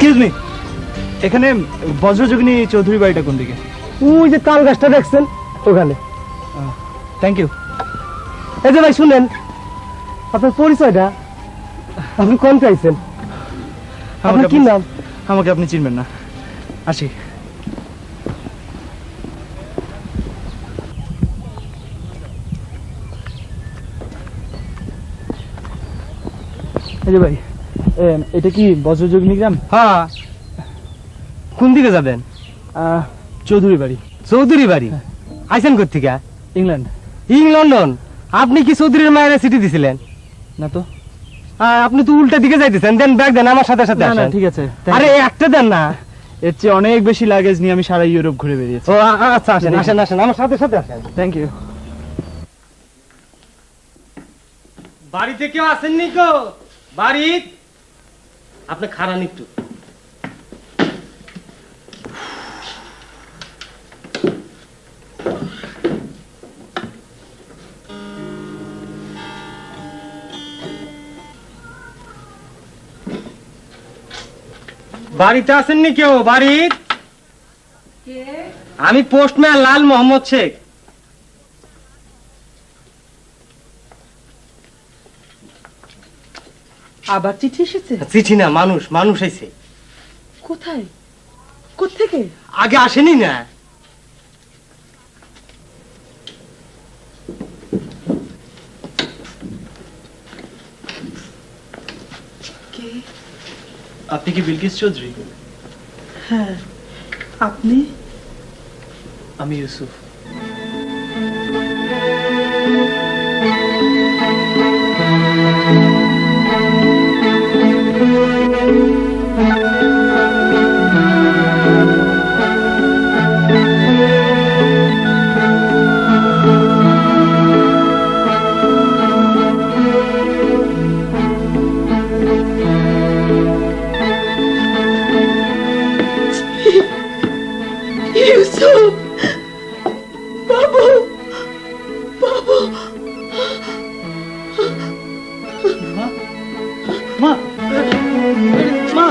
Excuse me, এখানে বজ্রযোগিনী চৌধুরী বাড়িটা কোন দিকে? ওই যে তাল গাছটা দেখছেন ওখানে। Thank you. এই যে ভাই শুনেন, আপনার পরিচয়টা আপনি কোন চাইছেন? আপনার কি নাম? আমাকে আপনি চিনবেন না, আসি। এই যে ভাই, এটা কি বজ্রযোগিনী গ্রাম? হ্যাঁ। কোন দিকে যাবেন? চৌধুরী বাড়ি। চৌধুরী বাড়ি? আইছেন কোথেকে? ইংল্যান্ড। লন্ডন? আপনি কি চৌধুরীর মায়ের চিঠি দিছিলেন? না তো। আপনি তো উল্টা দিকে যাইতেছেন। দেন ব্যাগ দেন, আমার সাথে সাথে আসেন। ঠিক আছে। আরে একটা দেন না। এর চেয়ে অনেক বেশি লাগেজ নিয়ে আমি সারা ইউরোপ ঘুরে বেরিয়েছি। ও আচ্ছা, আসেন আসেন আসেন, আমার সাথে সাথে আসেন। Thank you. বাড়িতে কেউ আসেননি তো? বাড়ি আপনি খারান একটু। বাড়িতে আসেননি কেউ? বাড়ি আমি পোস্টম্যান লাল মোহাম্মদ শেখ। আবার চিঠি এসেছে? চিঠি না, মানুষ মানুষ এসে। কোথায়? কোত্থেকে? আগে আসেনি না? কে? আপনি কি বিলকিস চৌধুরী? হ্যাঁ। আপনি? আমি ইউসুফ। ইউসুফ বাবু, বাবু। মা, মা, মা,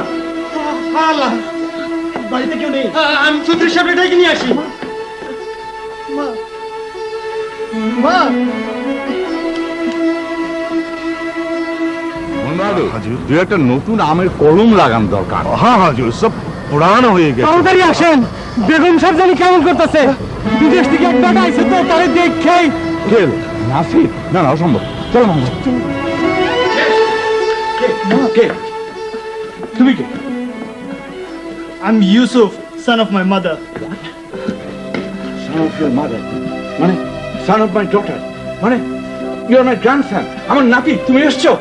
আল্লাহ, বাড়িতে কেউ নেই। আমি চৌধুরী সাহেব এটাকে নিয়ে আসি। মা, মা। তুই একটা নতুন আমের কলম লাগান দরকার। হ্যাঁ হাজুর, সব পুরানো হয়ে গেছে। তাড়াতাড়ি আসেন, বেগম সাহেব জানি কেমন করতেছে। বিদেশ থেকে এক বেটা আইছে তো, তারে দেখেই। খেল নাসির, না না অসম্ভব। চল মামা। তুমি কে? I'm Yusuf, son of my mother. Son of your mother, মানে son of my daughter, মানে you are my grandson, আমার নাতি। তুমি এসছো?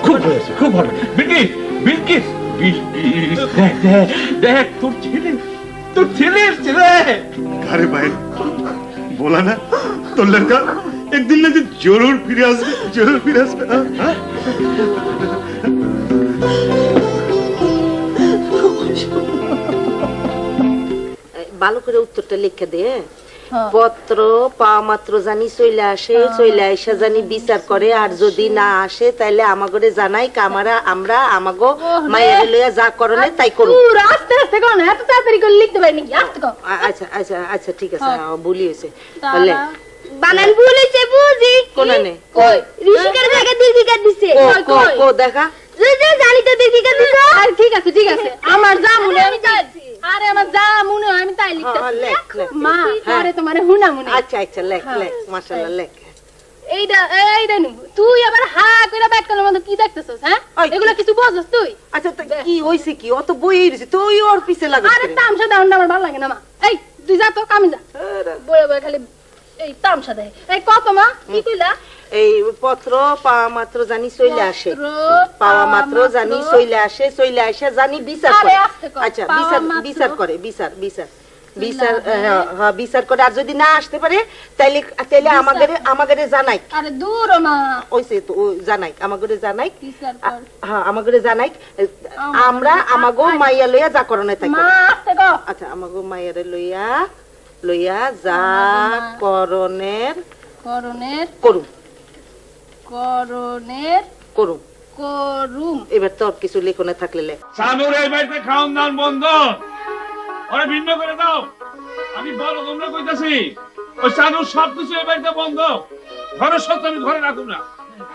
খুব ভালো হয়েছে, খুব ভালো। বিলকিস, বিলকিস, বিলকিস, দেখ দেখ দেখ, তোর ছেলে এসছে রে। अरे भाई बोला ना तो लड़का एक दिन ना जरूर फिर हाँ? ভালো করে উত্তরটা লিখে দে। পত্র পাওয়া মাত্র জানি চইলা আসে, চইলা এসে জানি বিচার করে, আর যদি না আসে তাহলে আমাগরে জানাই, আমরা আমাগো মায়ের লইয়া যা করণে তাই করব। আস্তে আস্তে কর না, এত তাড়াতাড়ি করে লিখতে পারি নাকি? আস্তে কর। আচ্ছা আচ্ছা আচ্ছা, ঠিক আছে, ভুলি হয়েছে। তাহলে বানান ভুল হইছে বুঝি। কোনানে কই ঋষিকার জায়গা দীর্ঘিকার দিছে। কই কো দেখা জানি তো দীর্ঘিকার দিছে। আর ঠিক আছে ঠিক আছে, আমার যা মনে হয় আমি যাচ্ছি। আরে আমার যা মনে হয় আমি তাই লিখতেছি। মা আরে তোমারে হুনা মনে। আচ্ছা আচ্ছা, লেখ লেখ, মাশাআল্লাহ লেখ। এইটা নিব। তুই আবার হা কইরা ব্যাক করলে মত কি দেখতেছস? হ্যাঁ, এগুলা কিছু বুঝছস তুই? আচ্ছা তো কি হইছে, কি অত বই হইছে তুই ওর পিছে লাগাস? আরে তামসা দাও না, আমার ভালো লাগে না মা। এই তুই যা তো কামে যা। বড় বড় খালি এই তামসা দেয়। এই কত মা কি কইলা? এই পত্র পাওয়া মাত্র জানি চইলা আসে, পাওয়া মাত্র জানি চইলা আসে, চইলা এসে জানি বিচার করে। আচ্ছা বিচার করে, বিচার করে, আর যদি না আসতে পারে তাইলে তাইলে আমাগরে জানাই। আরে দূর মা, ওইসে তো জানাই, আমাগরে জানাই। বিচার কর। হ্যাঁ আমাগরে জানাই, আমরা আমাগো মাইয়া লইয়া যা করণে তাই। মা আস্তে কর। আচ্ছা আমাগো মাইয়ারে লইয়া যা করণের করণের করুম। করণের করুম। করুম। এবার তোর কিছু লেখনে থাকলে লেখ। সানুর এই বাড়িতে খাওয়ান দাওয়ান বন্ধ, ওরা ভিন্ন করে দাও। আমি বড় তোমরা কইতাছি, ওই সানুর সবকিছু এই বাড়িতে বন্ধ। ঘরের সত্য আমি ঘরে রাখুন না।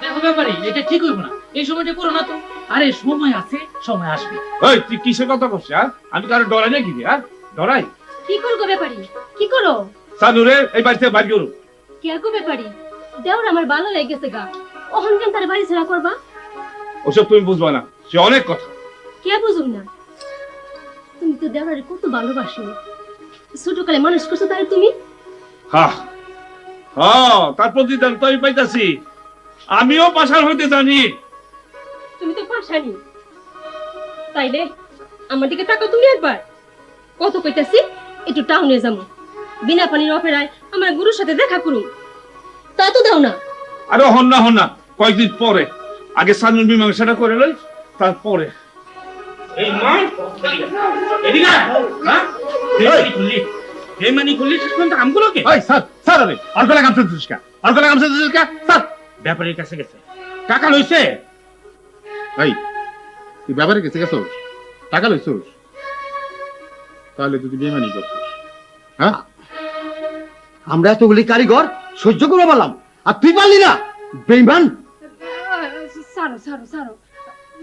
দেখো ব্যাপারী, এটা ঠিক হইব না, এই সময়টা করো না তো। আরে সময় আছে, সময় আসবে। ওই তুই কিসের কথা করছিস? হ্যাঁ, আমি কারো ডরাই নাকি? হ্যাঁ, ডরাই? কি করবো ব্যাপারী? কি করো? সানুরে এই বাড়িতে বাড়ি করুন। কে গো ব্যাপারী? দেওর আমার ভালো লেগেছে গা, ওহন কেন তার বাড়ি ছাড়া করবা? ওসব তুমি বুঝবা না, সে অনেক কথা। কে বুঝুম না? তুমি তো দেওরারে কত ভালোবাসো, ছোটকালে মানুষ করছো তারে তুমি। হ্যাঁ হ্যাঁ, তার প্রতিদান তো আমি পাইতাছি। আমিও পাশার হইতে জানি। তুমি তো পাশানি, তাইলে আমার দিকে তাকাও তুমি একবার। কত কইতাছি একটু টাউনে যাবো, বিনা পানির অপেরায় আমার গুরুর সাথে দেখা করুন, তা তো দাও না। আরে হন না, কয়েকদিন পরে। আগে সানুর মীমাংসাটা করে লই, তারপরে। এই মা এদিকে আয়। হ্যাঁ, এই খুললি, এই মানি খুললি শেষ পর্যন্ত আমগুলোকে। ওই স্যার, স্যার আরে আর কোলা কামছে তুসকা, আর কোলা কামছে তুসকা। স্যার, ব্যাপারীর কাছে গেছে, টাকা লইছে। ভাই তুই ব্যাপারে গেছে গেছস, টাকা লইছস, তাহলে তুই বেমানি করছিস। হ্যাঁ, আমরা এতগুলি কারিগর সহ্য করে পারলাম, আর তুই পারলি না? বেঈমান! সারো সারো সারো,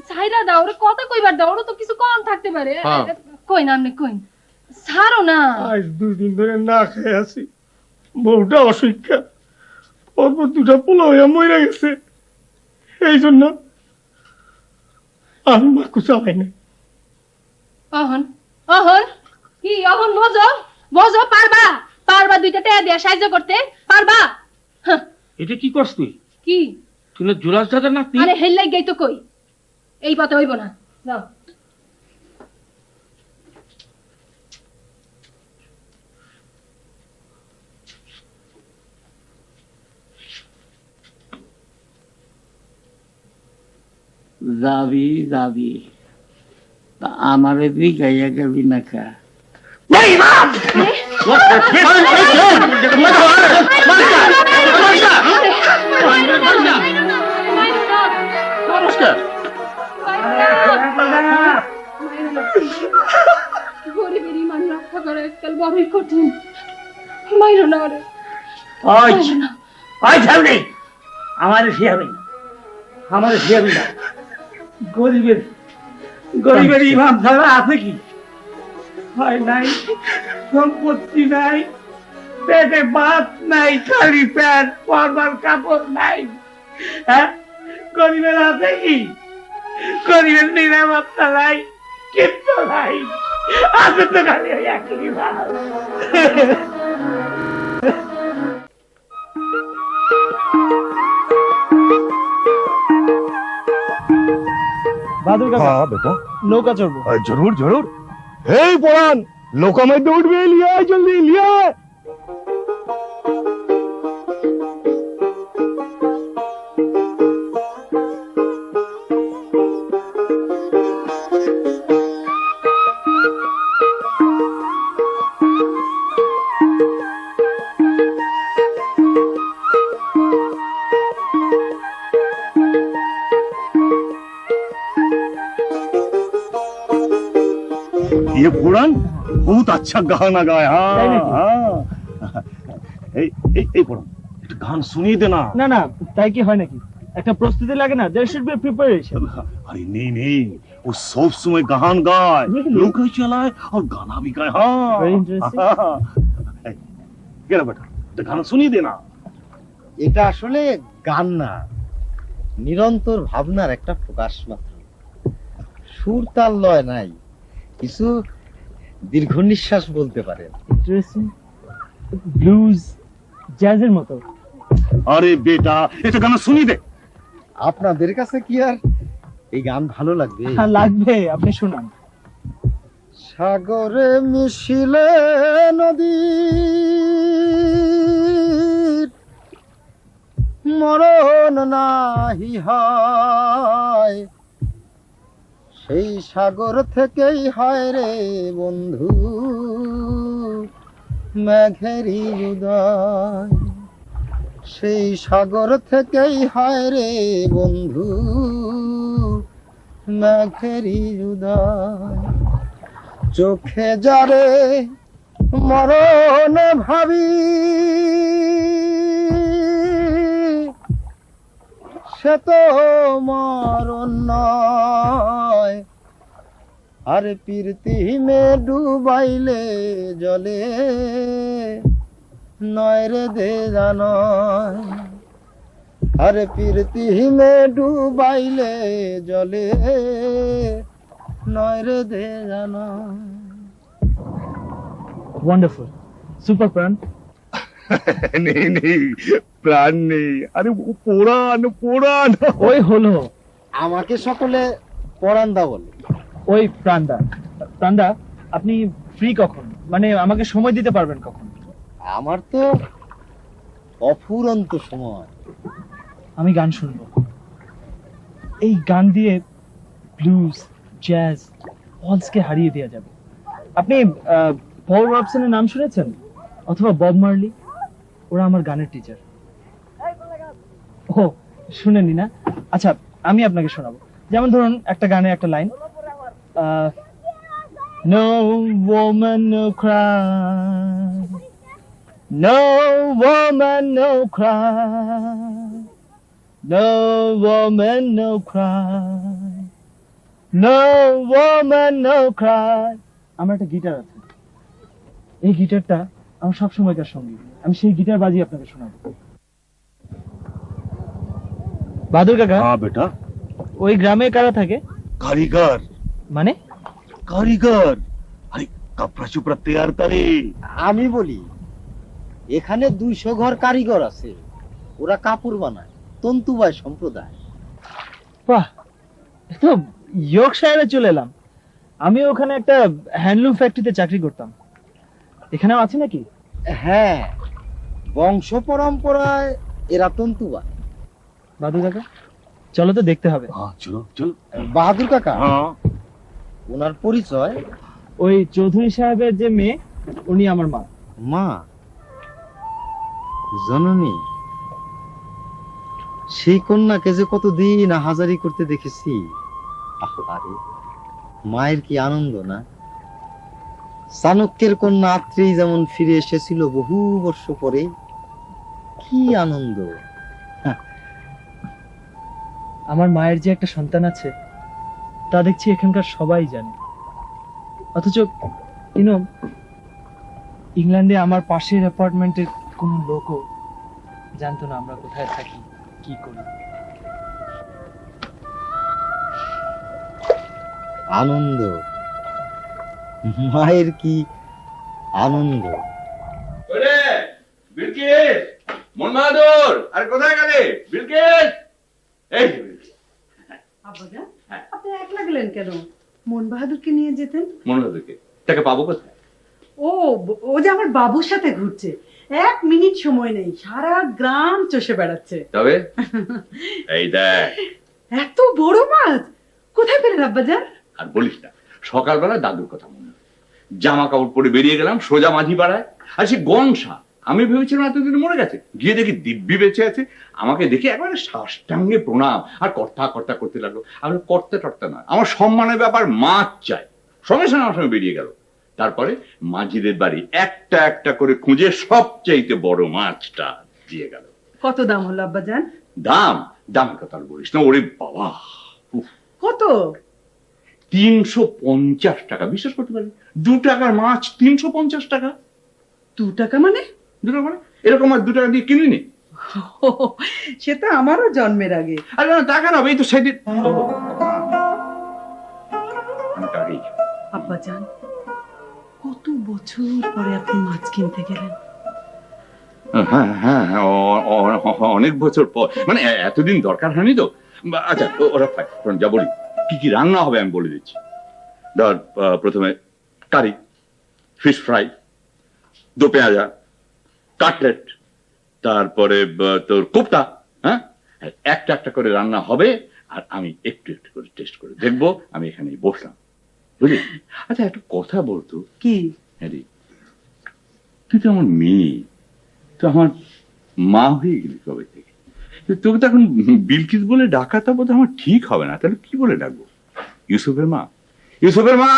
সাইরা দাও, ওরে কথা কইবার দাও, ওরে তো কিছু কম থাকতে পারে। হ্যাঁ। কই না আপনি কই, সারো না। আজ 2 দিন ধরে না খেয়ে আছি, বউটা অসুখ্যা, অল্প 2টা পোলা হইয়া মরে গেছে। এই জন্য আমি মাকু চালাই না। অহন অহন কি অহন? বজো বজো, পারবা পারবা 2টা টাকা দিয়া সাহায্য করতে পারবা? হাহ, এটা কি করছ তুই? কি? তুই না জুলাস দাদার নাতি? আরে হেল লাগ গই তো কই, এই পথে হইব না, যাও। যাবি যাবি, তা আমারে দিকে গেবি না খা। গরিবের ইমান রক্ষা করা আজকাল বড়ই কঠিন। মাইরো না ওরে, ওই মাইরো না। ওই ছাউনি, আমারে শিয়াবি না, আমারে শিয়াবি না। গরিবের গরিবের ইমান ছাড়া আছে কি? হয় নাই, সম্পত্তি নাই, পেটে ভাত নাই, খালি প্যান্ট, পরবার কাপড় নাই। হ্যাঁ, গরিবের আছে কি? গরিবের নিরাপত্তা নাই, কিচ্ছু নাই, আছে তো খালি ওই একই ভাত। বাদুর কাকা, हाँ बेटा, নৌকা চড়বো। जरूर जरूर। हे पुरान, लोका में दौड़ में लिया है, जल्दी लिया है। ये पुरान बहुत अच्छा गाना गाया। हाँ এই পুরান, একটা গান শুনিয়ে দে না। না না, তাই কি হয় নাকি? একটা প্রস্তুতি লাগে না? There should be preparation. अरे नहीं नहीं, वो सब समय गान गाए, लोग चलाए और गाना भी गाए। हाँ, Very interesting. क्या बेटा, तो गाना सुनिए देना। এটা আসলে গান না, নিরন্তর ভাবনার একটা প্রকাশ মাত্র। সুর তাল লয় নাই, কিছু দীর্ঘ নিঃশ্বাস বলতে পারেন। ইন্টারেস্টিং, ব্লুজ, জ্যাজের মতো। अरे बेटा, ये तो गाना सुनिए दे। আপনাদের কাছে কি আর এই গান ভালো লাগবে? হ্যাঁ লাগবে, আপনি শুনান। সাগরে মিশিলে নদী, মরণ নাহি হয়, সেই সাগর থেকেই হয় রে বন্ধু মেঘেরি উদয়, সেই সাগর থেকেই হয় রে বন্ধু মেঘেরি উদয় চোখে যারে মরণ ভাবি সে তো মরণ নয় আরে প্রীতি মে ডুবাইলে জলে নয় রে দে জানয় আরে প্রীতি মে ডুবাইলে জলে নয় রে দে জানয়। ওয়ান্ডারফুল, সুপার প্রাণ। নেই নেই, প্রাণ নেই, আরে ও পোড়ান পোড়ান। ওই হলো, আমাকে সকলে পরান্দা বলে। ওই প্রাণদা। প্রাণদা, আপনি ফ্রি কখন, মানে আমাকে সময় দিতে পারবেন কখন? আমার তো অফুরন্ত সময়। আমি গান শুনবো। এই গান দিয়ে ব্লুজ, জ্যাজ, ওয়ালসকে হারিয়ে দেওয়া যাবে। আপনি পল রবসনের নাম শুনেছেন? অথবা বব মার্লি? ওরা আমার গানের টিচার। ও শুনেনি না? আচ্ছা, আমি আপনাকে শোনাবো। যেমন ধরুন, একটা গানে একটা line, No woman no cry, no woman no cry, no woman no cry, no woman no cry. আমার একটা গিটার আছে, এই গিটারটা আমার সব সময়কার সঙ্গী। আমি সেই গিটার বাজিয়ে আপনাকে শোনাবো। বাদুর কাকা, হ্যাঁ বেটা। ওই গ্রামে কারা থাকে? কারিগর। মানে? কারিগর, আরে কাপড়া চুপড়া তৈয়ার করে। আমি বলি, এখানে 200 ঘর কারিগর আছে, ওরা কাপড় বানায়, তন্তুবায় সম্প্রদায়। বাহ, তো ইয়র্কশায়ারে চলে এলাম। আমি ওখানে একটা হ্যান্ডলুম ফ্যাক্টরিতে চাকরি করতাম। এখানেও আছে নাকি? হ্যাঁ, বংশ পরম্পরায় এরা তন্তুবায়। বাদু কাকা, চলো তো দেখতে হবে। হ্যাঁ চলো চলো। বাহাদুর কাকা, হ্যাঁ ওনার পরিচয়? ওই চৌধুরী সাহেবের যে মেয়ে, উনি আমার মা। মা? জননী? সেই কন্যাকে যে কতদিন হাজারি করতে দেখেছি। আরে মায়ের কি আনন্দ না! চাণক্যের কন্যা আত্রেই যেমন ফিরে এসেছিল বহু বর্ষ পরে, কি আনন্দ! আমার মায়ের যে একটা সন্তান আছে, তা দেখছি এখানকার সবাই জানে। অথচ ইংল্যান্ডে আমার পাশের অ্যাপার্টমেন্টের কোনো লোকও জানতো না আমরা কোথায় থাকি, কি করি। আনন্দ, মায়ের কি আনন্দ! বিলকিস, মন বাহাদুর, আরে কোথায় গেলে? বিলকিস, এই যে বিলকিস। আব্বাজান, আপনি একলা গেলেন কেন? মন বাহাদুরকে নিয়ে যেতেন। মন বাহাদুরকে তাকে পাবো কোথায়? ও যে আমার বাবুর সাথে ঘুরছে, 1 মিনিট সময় নেই, সারা গ্রাম চষে বেড়াচ্ছে। তবে এই দেখ, এত বড় মাছ কোথায় পেলেন আব্বাজান? আর বলিস না, সকালবেলা দাদুর কথা মনে হলো। জামা কাপড় পরে বেরিয়ে গেলাম সোজা মাঝি পাড়ায়, আর সে গনসা। আমি ভেবেছিলাম এতদিন মরে গেছে, গিয়ে দেখি দিব্যি বেঁচে আছে। আমাকে দেখে একবারে সাষ্টাঙ্গে প্রণাম আর কর্তা কর্তা করতে লাগলো। আমি কর্তা টর্তা নয়, আমার সম্মানের ব্যাপার, মাছ চাই। সঙ্গে সঙ্গে আমার সঙ্গে বেরিয়ে গেল। তারপরে মাঝিদের বাড়ি একটা একটা করে খুঁজে সবচাইতে বড় মাছটা দিয়ে গেল। কত দাম হলো আব্বাজান? দাম? দামের কথা আর বলিস না, ওরে বাবা, কত? 350 টাকা। বিশ্বাস করতে পারি, 2 টাকার মাছ 350 টাকা। 2 টাকা মানে? 2 টাকা মানে এরকম আর 2 টাকা দিয়ে কিনিনি। সে তো আমারও জন্মের আগে। আরে না, টাকা না, এই তো সেদিন। আব্বাজান, কত বছর পরে আপনি মাছ কিনতে গেলেন? হ্যাঁ হ্যাঁ হ্যাঁ, অনেক বছর পর, মানে এতদিন দরকার হয়নি তো। আচ্ছা ওরা যা বলি, কি কি রান্না হবে আমি বলে দিচ্ছি। ধর, প্রথমে কারি, ফিশ ফ্রাই, দো পেঁয়াজা, কাটলেট, তারপরে তোর কোপ্তা। হ্যাঁ, একটা একটা করে রান্না হবে, আর আমি একটু একটু করে টেস্ট করে দেখবো। আমি এখানে বসলাম, বুঝলি? আচ্ছা একটা কথা বলতো। কি? হ্যাঁ, তুই তো আমার মেয়ে, তো আমার মা হয়ে গেলি কবে থেকে? তোকে তো এখন বিলকিস বলে ডাকাটা বোধ আমার ঠিক হবে না। তাহলে কি বলে ডাকবো? ইউসুফের মা? ইউসুফের মা!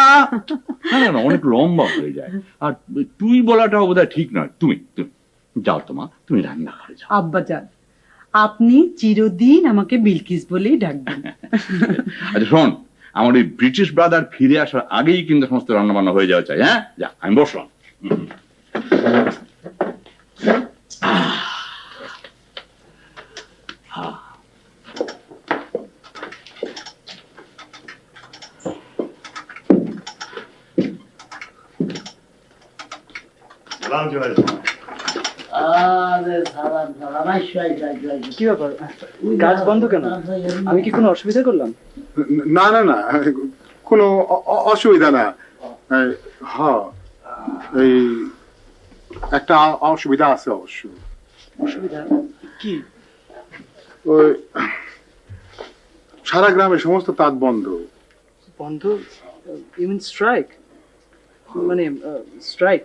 না না না, অনেক লম্বা হয়ে যায়। আর তুই বলাটাও বোধহয় ঠিক নয়। তুমি তুমি যাও তো মা, তুমি রান্না ঘরে যাও। আব্বাজান, আপনি চিরদিন আমাকে বিলকিস বলেই ডাকবেন। আচ্ছা শোন, আমার এই ব্রিটিশ ব্রাদার ফিরে আসার আগেই কিন্তু সমস্ত রান্না বান্না হয়ে যাওয়া চাই। হ্যাঁ, যা, আমি বসলাম। সালাম চলে কি ব্যাপার, কাজ বন্ধ কেন? আমি কি কোনো অসুবিধা করলাম? না না না, কোনো অসুবিধা না। হ্যাঁ, এই একটা অসুবিধা আছে অবশ্য। অসুবিধা কি? ওই সারা গ্রামে সমস্ত তাঁত বন্ধ। বন্ধ? You mean strike? মানে স্ট্রাইক?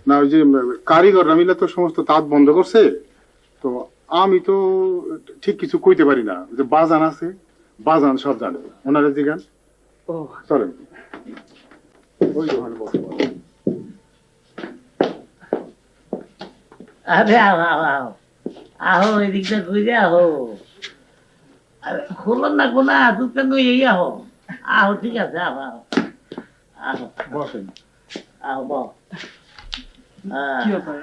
না, ওই যে কারিগররা মিলে তো সমস্ত তাঁত বন্ধ করছে। তো আমি তো ঠিক কিছু কইতে পারি না। যে বাজান আছে, বাজান সব জানে, ওনারা জিগান। ও চলেন ওই দোকানে বসবো। আরে আহ আহো, এদিকটা ঘুরে আহো। খোলো না কোনা, তুই কেন এই আহো। আহো, ঠিক আছে, আহো আহো আহো, বসেন। আহো বল। কি ব্যাপার,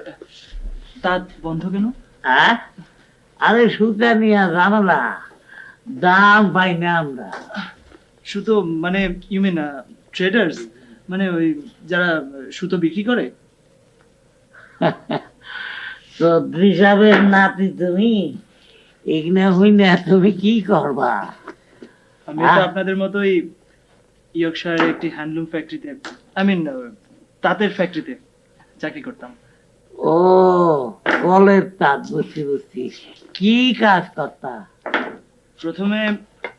তাঁত বন্ধ কেন? আরে সুতা নিয়ে জানো না, দাম পাই না আমরা। সুতো মানে ইউ মিন ট্রেডার্স, মানে ওই যারা সুতো বিক্রি করে? তো হিসাবের নাতি তুমি, এখানে হই না, তুমি কি করবা? আমি তো আপনাদের মতোই ইয়র্কশায়ারের একটি হ্যান্ডলুম ফ্যাক্টরিতে, আই মিন তাঁতের ফ্যাক্টরিতে চাকরি করতাম। ও, কলের তাঁত, বুঝছি বুঝছি। কি কাজ করতা? প্রথমে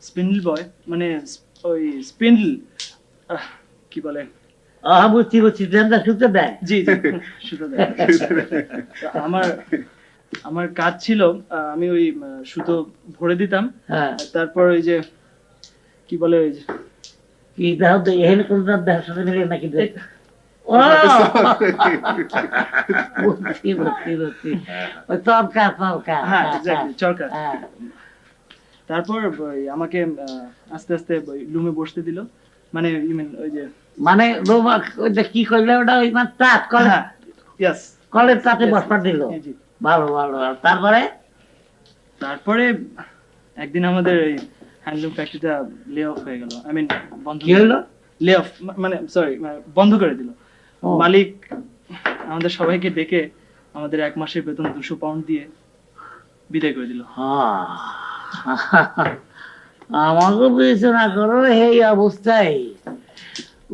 স্পিন্ডল বয়, মানে ওই স্পিন্ডল কি বলে? বুঝছি বুঝছি, ট্রেনটা সুতো দেয়। জি জি, সুতো দেয়। তো আমার কাজ ছিল, আমি ওই সুতো ভরে দিতাম। হ্যাঁ, তারপর ওই যে কি বলে, ওই যে কি দাও তো, এখানে কোন দেড় সাথে মিলে নাকি? ও, বুঝছি বুঝছি বুঝছি, ওই চরকা চরকা। হ্যাঁ exactly, চরকা। হ্যাঁ। তারপর ওই আমাকে আস্তে আস্তে ওই লুমে বসতে দিল, মানে ইউ মিন ওই যে মানে রোমা ওইটা কি করলে, ওটা ওই মানে তাঁত কলে, হ্যাঁ ইয়েস, কলের তাঁতে বসবার দিল। জি। ভালো ভালো ভালো। তারপরে একদিন আমাদের এই হ্যান্ডলুম ফ্যাক্টরিটা লে অফ হয়ে গেল, আই মিন বন্ধ। কি হলো? লে অফ মানে সরি, বন্ধ করে দিল। ও। মালিক আমাদের সবাইকে ডেকে আমাদের 1 মাসের বেতন 200 পাউন্ড দিয়ে বিদায় করে দিল। আমাকে বিবেচনা করো এই অবস্থায়,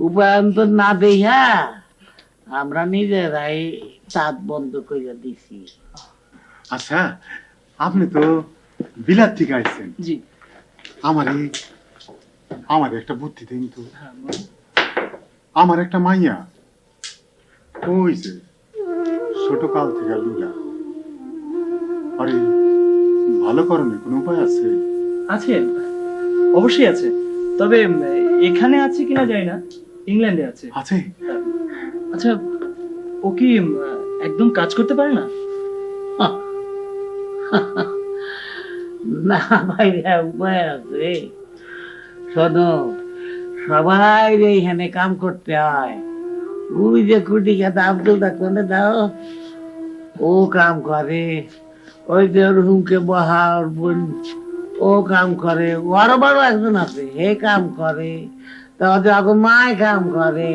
উপায়ন্তর না দেখা আমরা নিজেরাই তাঁত বন্ধ করে দিছি। আচ্ছা, আপনি তো বিলাত থেকে আসছেন। জি। আমার একটা বুদ্ধি দিন তো। হ্যাঁ বলুন। আমার একটা মাইয়া, ওই যে ছোট কাল থেকে লুলা, আরে ভালো করণের কোনো উপায় আছে? আছে, অবশ্যই আছে, তবে এখানে আছে কিনা জানি না, ইংল্যান্ডে আছে। আছে? আচ্ছা, ও কি একদম কাজ করতে পারে না? না ভাই, উপায় আছে। শোনো, সবাই এখানে কাম করতে হয়। ওই যে কুটি খাতা আব্দুলটা কোনে দাও, ও কাম করে। ওই যে রুমকে বহার বোন, ও কাম করে। ওর বড় একজন আছে, হে কাম করে। তারপর মায় কাম করে,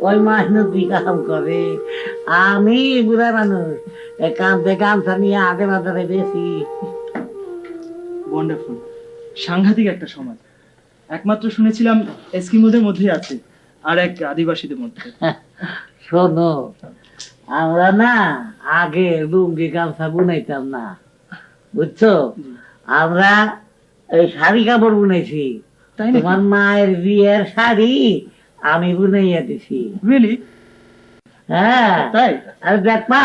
ওই মাইনতি কাম করে। আমি বুড়া মানুষ, কামতে কামটা নিয়ে আধে বাজারে বেশি। ওয়ান্ডারফুল, সাংঘাতিক একটা সমাজ। একমাত্র শুনেছিলাম এস্কিমোদের মধ্যেই আছে, আর এক আদিবাসীদের মধ্যে। শোনো, আমরা না আগে লুঙ্গি গামছা বুনাইতাম না, বুঝছো? আমরা এই শাড়ি কাপড় বুনাইছি। তাই নাকি? তোমার মায়ের বিয়ের শাড়ি আমি বুনাইয়া দিছি। রিয়েলি? হ্যাঁ, তাই? আরে দেখবা,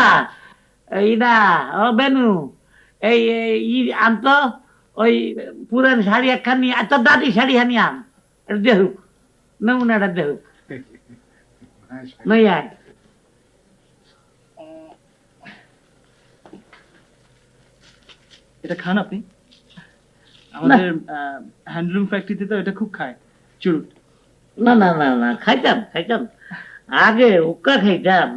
এই না ও বেনু, এই আনতো ওই পুরান শাড়ি একখানি এত দাদি শাড়ি হানি আন দেখুক নমুনাটা দেখুক নই আয় এটা খান আপনি? আমাদের হ্যান্ডলুম ফ্যাক্টরিতে তো এটা খুব খায়, চুরুট। না না না না খাইতাম আগে উক্কা খাইতাম,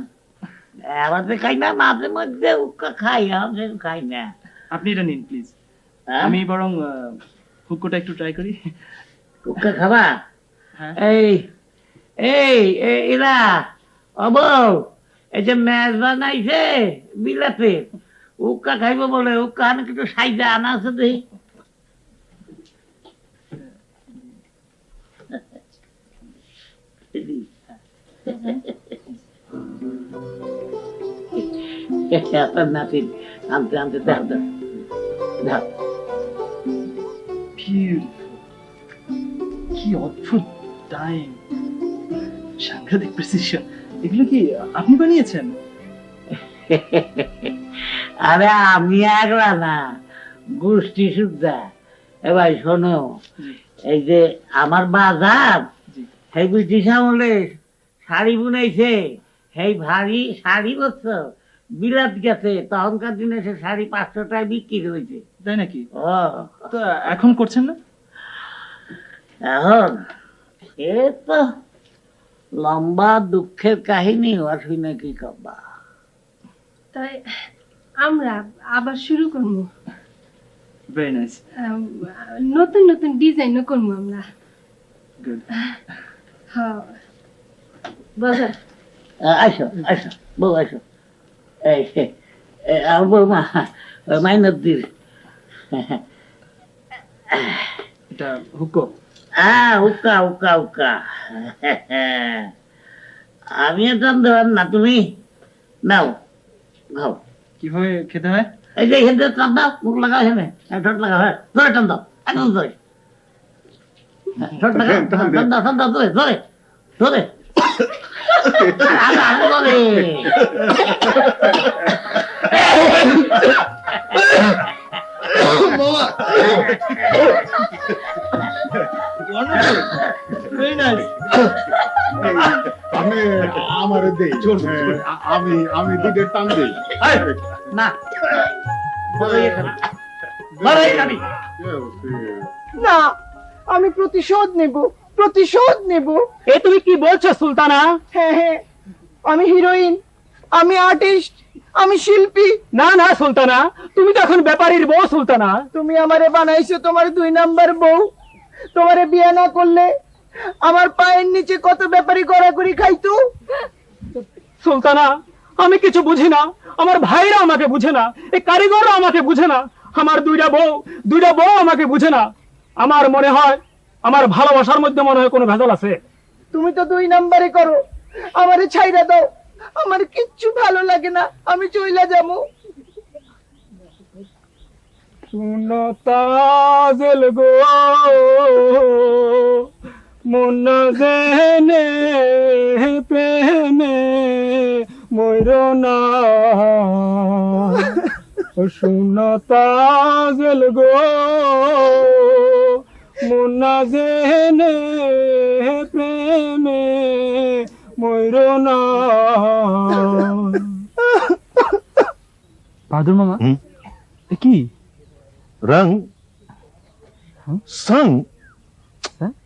আমাদের খাই না, মাঝে মধ্যে উক্কা খাই, আমাদের খাই না। আপনি এটা নিন প্লিজ, আমি বরং হুক্কোটা একটু ট্রাই করি। উক্কা খাবা? হ্যাঁ। এই এই এরা অবৌ এই যে মেজবান আইছে বিলাতে উক্কা খাইব বলে, উক্কা আনে কিছু সাইজা আনা আছে দেখি। আপনার নাতিন আনতে আনতে দেখ দেখ কি অদ্ভুত টাইম, সাংঘাতিক প্রেসিশন। এগুলো কি আপনি বানিয়েছেন? আরে আমি একলা না, গোষ্ঠী সুদ্ধা। এবার শোনো, এই যে আমার বাজার সেই ব্রিটিশ আমলে শাড়ি বুনাইছে, সেই ভারী শাড়ি বলছো বিলাত গেছে, তখনকার দিনে সে শাড়ি 500 টাকায় বিক্রি হয়েছে। তাই নাকি? ও তো এখন করছেন না? এখন এ তো লম্বা দুঃখের কাহিনী, আসি নাকি কবা। তাই আমরা আবার শুরু করবো, ভেরি নাইস, নতুন নতুন ডিজাইনও করবো আমরা। গুড। হ্যাঁ বাজার আসো আসো বউ আসো। এই আমার বৌমা মাইনদ্দির এটা হুক্কো। উকা উকা উকা আমি এটা দেবেন না, তুমি নাও খাও। কিভাবে খেতে হয়? এই যে এখান থেকে টান দাও, মুখ লাগাও, এখানে ঠোঁট লাগাও, হ্যাঁ ধরে টান দাও, একদম ধরে ঠোঁট লাগাও, টান দাও টান দাও, ধরে ধরে ধরে ধরে। Very nice. আমি আমার দেই, আমি আমি দুধের টান দেই না বড় এখানে বড় এখানে না, আমি প্রতিশোধ নেব। এ তুমি কি বলছো সুলতানা? হ্যাঁ হ্যাঁ, আমি হিরোইন, আমি আর্টিস্ট, আমি শিল্পী। না না সুলতানা, তুমি তো এখন ব্যাপারীর বউ সুলতানা। তুমি আমারে বানাইছো তোমার 2 নাম্বার বউ। তোমারে বিয়ে না করলে আমার পায়ের নিচে কত ব্যাপারী গড়াগড়ি খাইতো। সুলতানা, আমি কিছু বুঝি না, আমার ভাইরা আমাকে বুঝে না, এই কারিগররা আমাকে বুঝে না, আমার দুইটা বউ আমাকে বুঝে না। আমার মনে হয় আমার ভালোবাসার মধ্যে মনে হয় কোনো ভেজাল আছে। তুমি তো 2 নাম্বারে করো, আমারে ছাইরা দাও, আমার কিচ্ছু ভালো লাগে না, আমি চইলা যাবো। শুনো তাজেল গো মন জেনে প্রেমে ময়ূর না, শুনো তাজেল গো মন জেনে প্রেমে ময়ূর না। বাদুর মামা, এ কি रंग संग?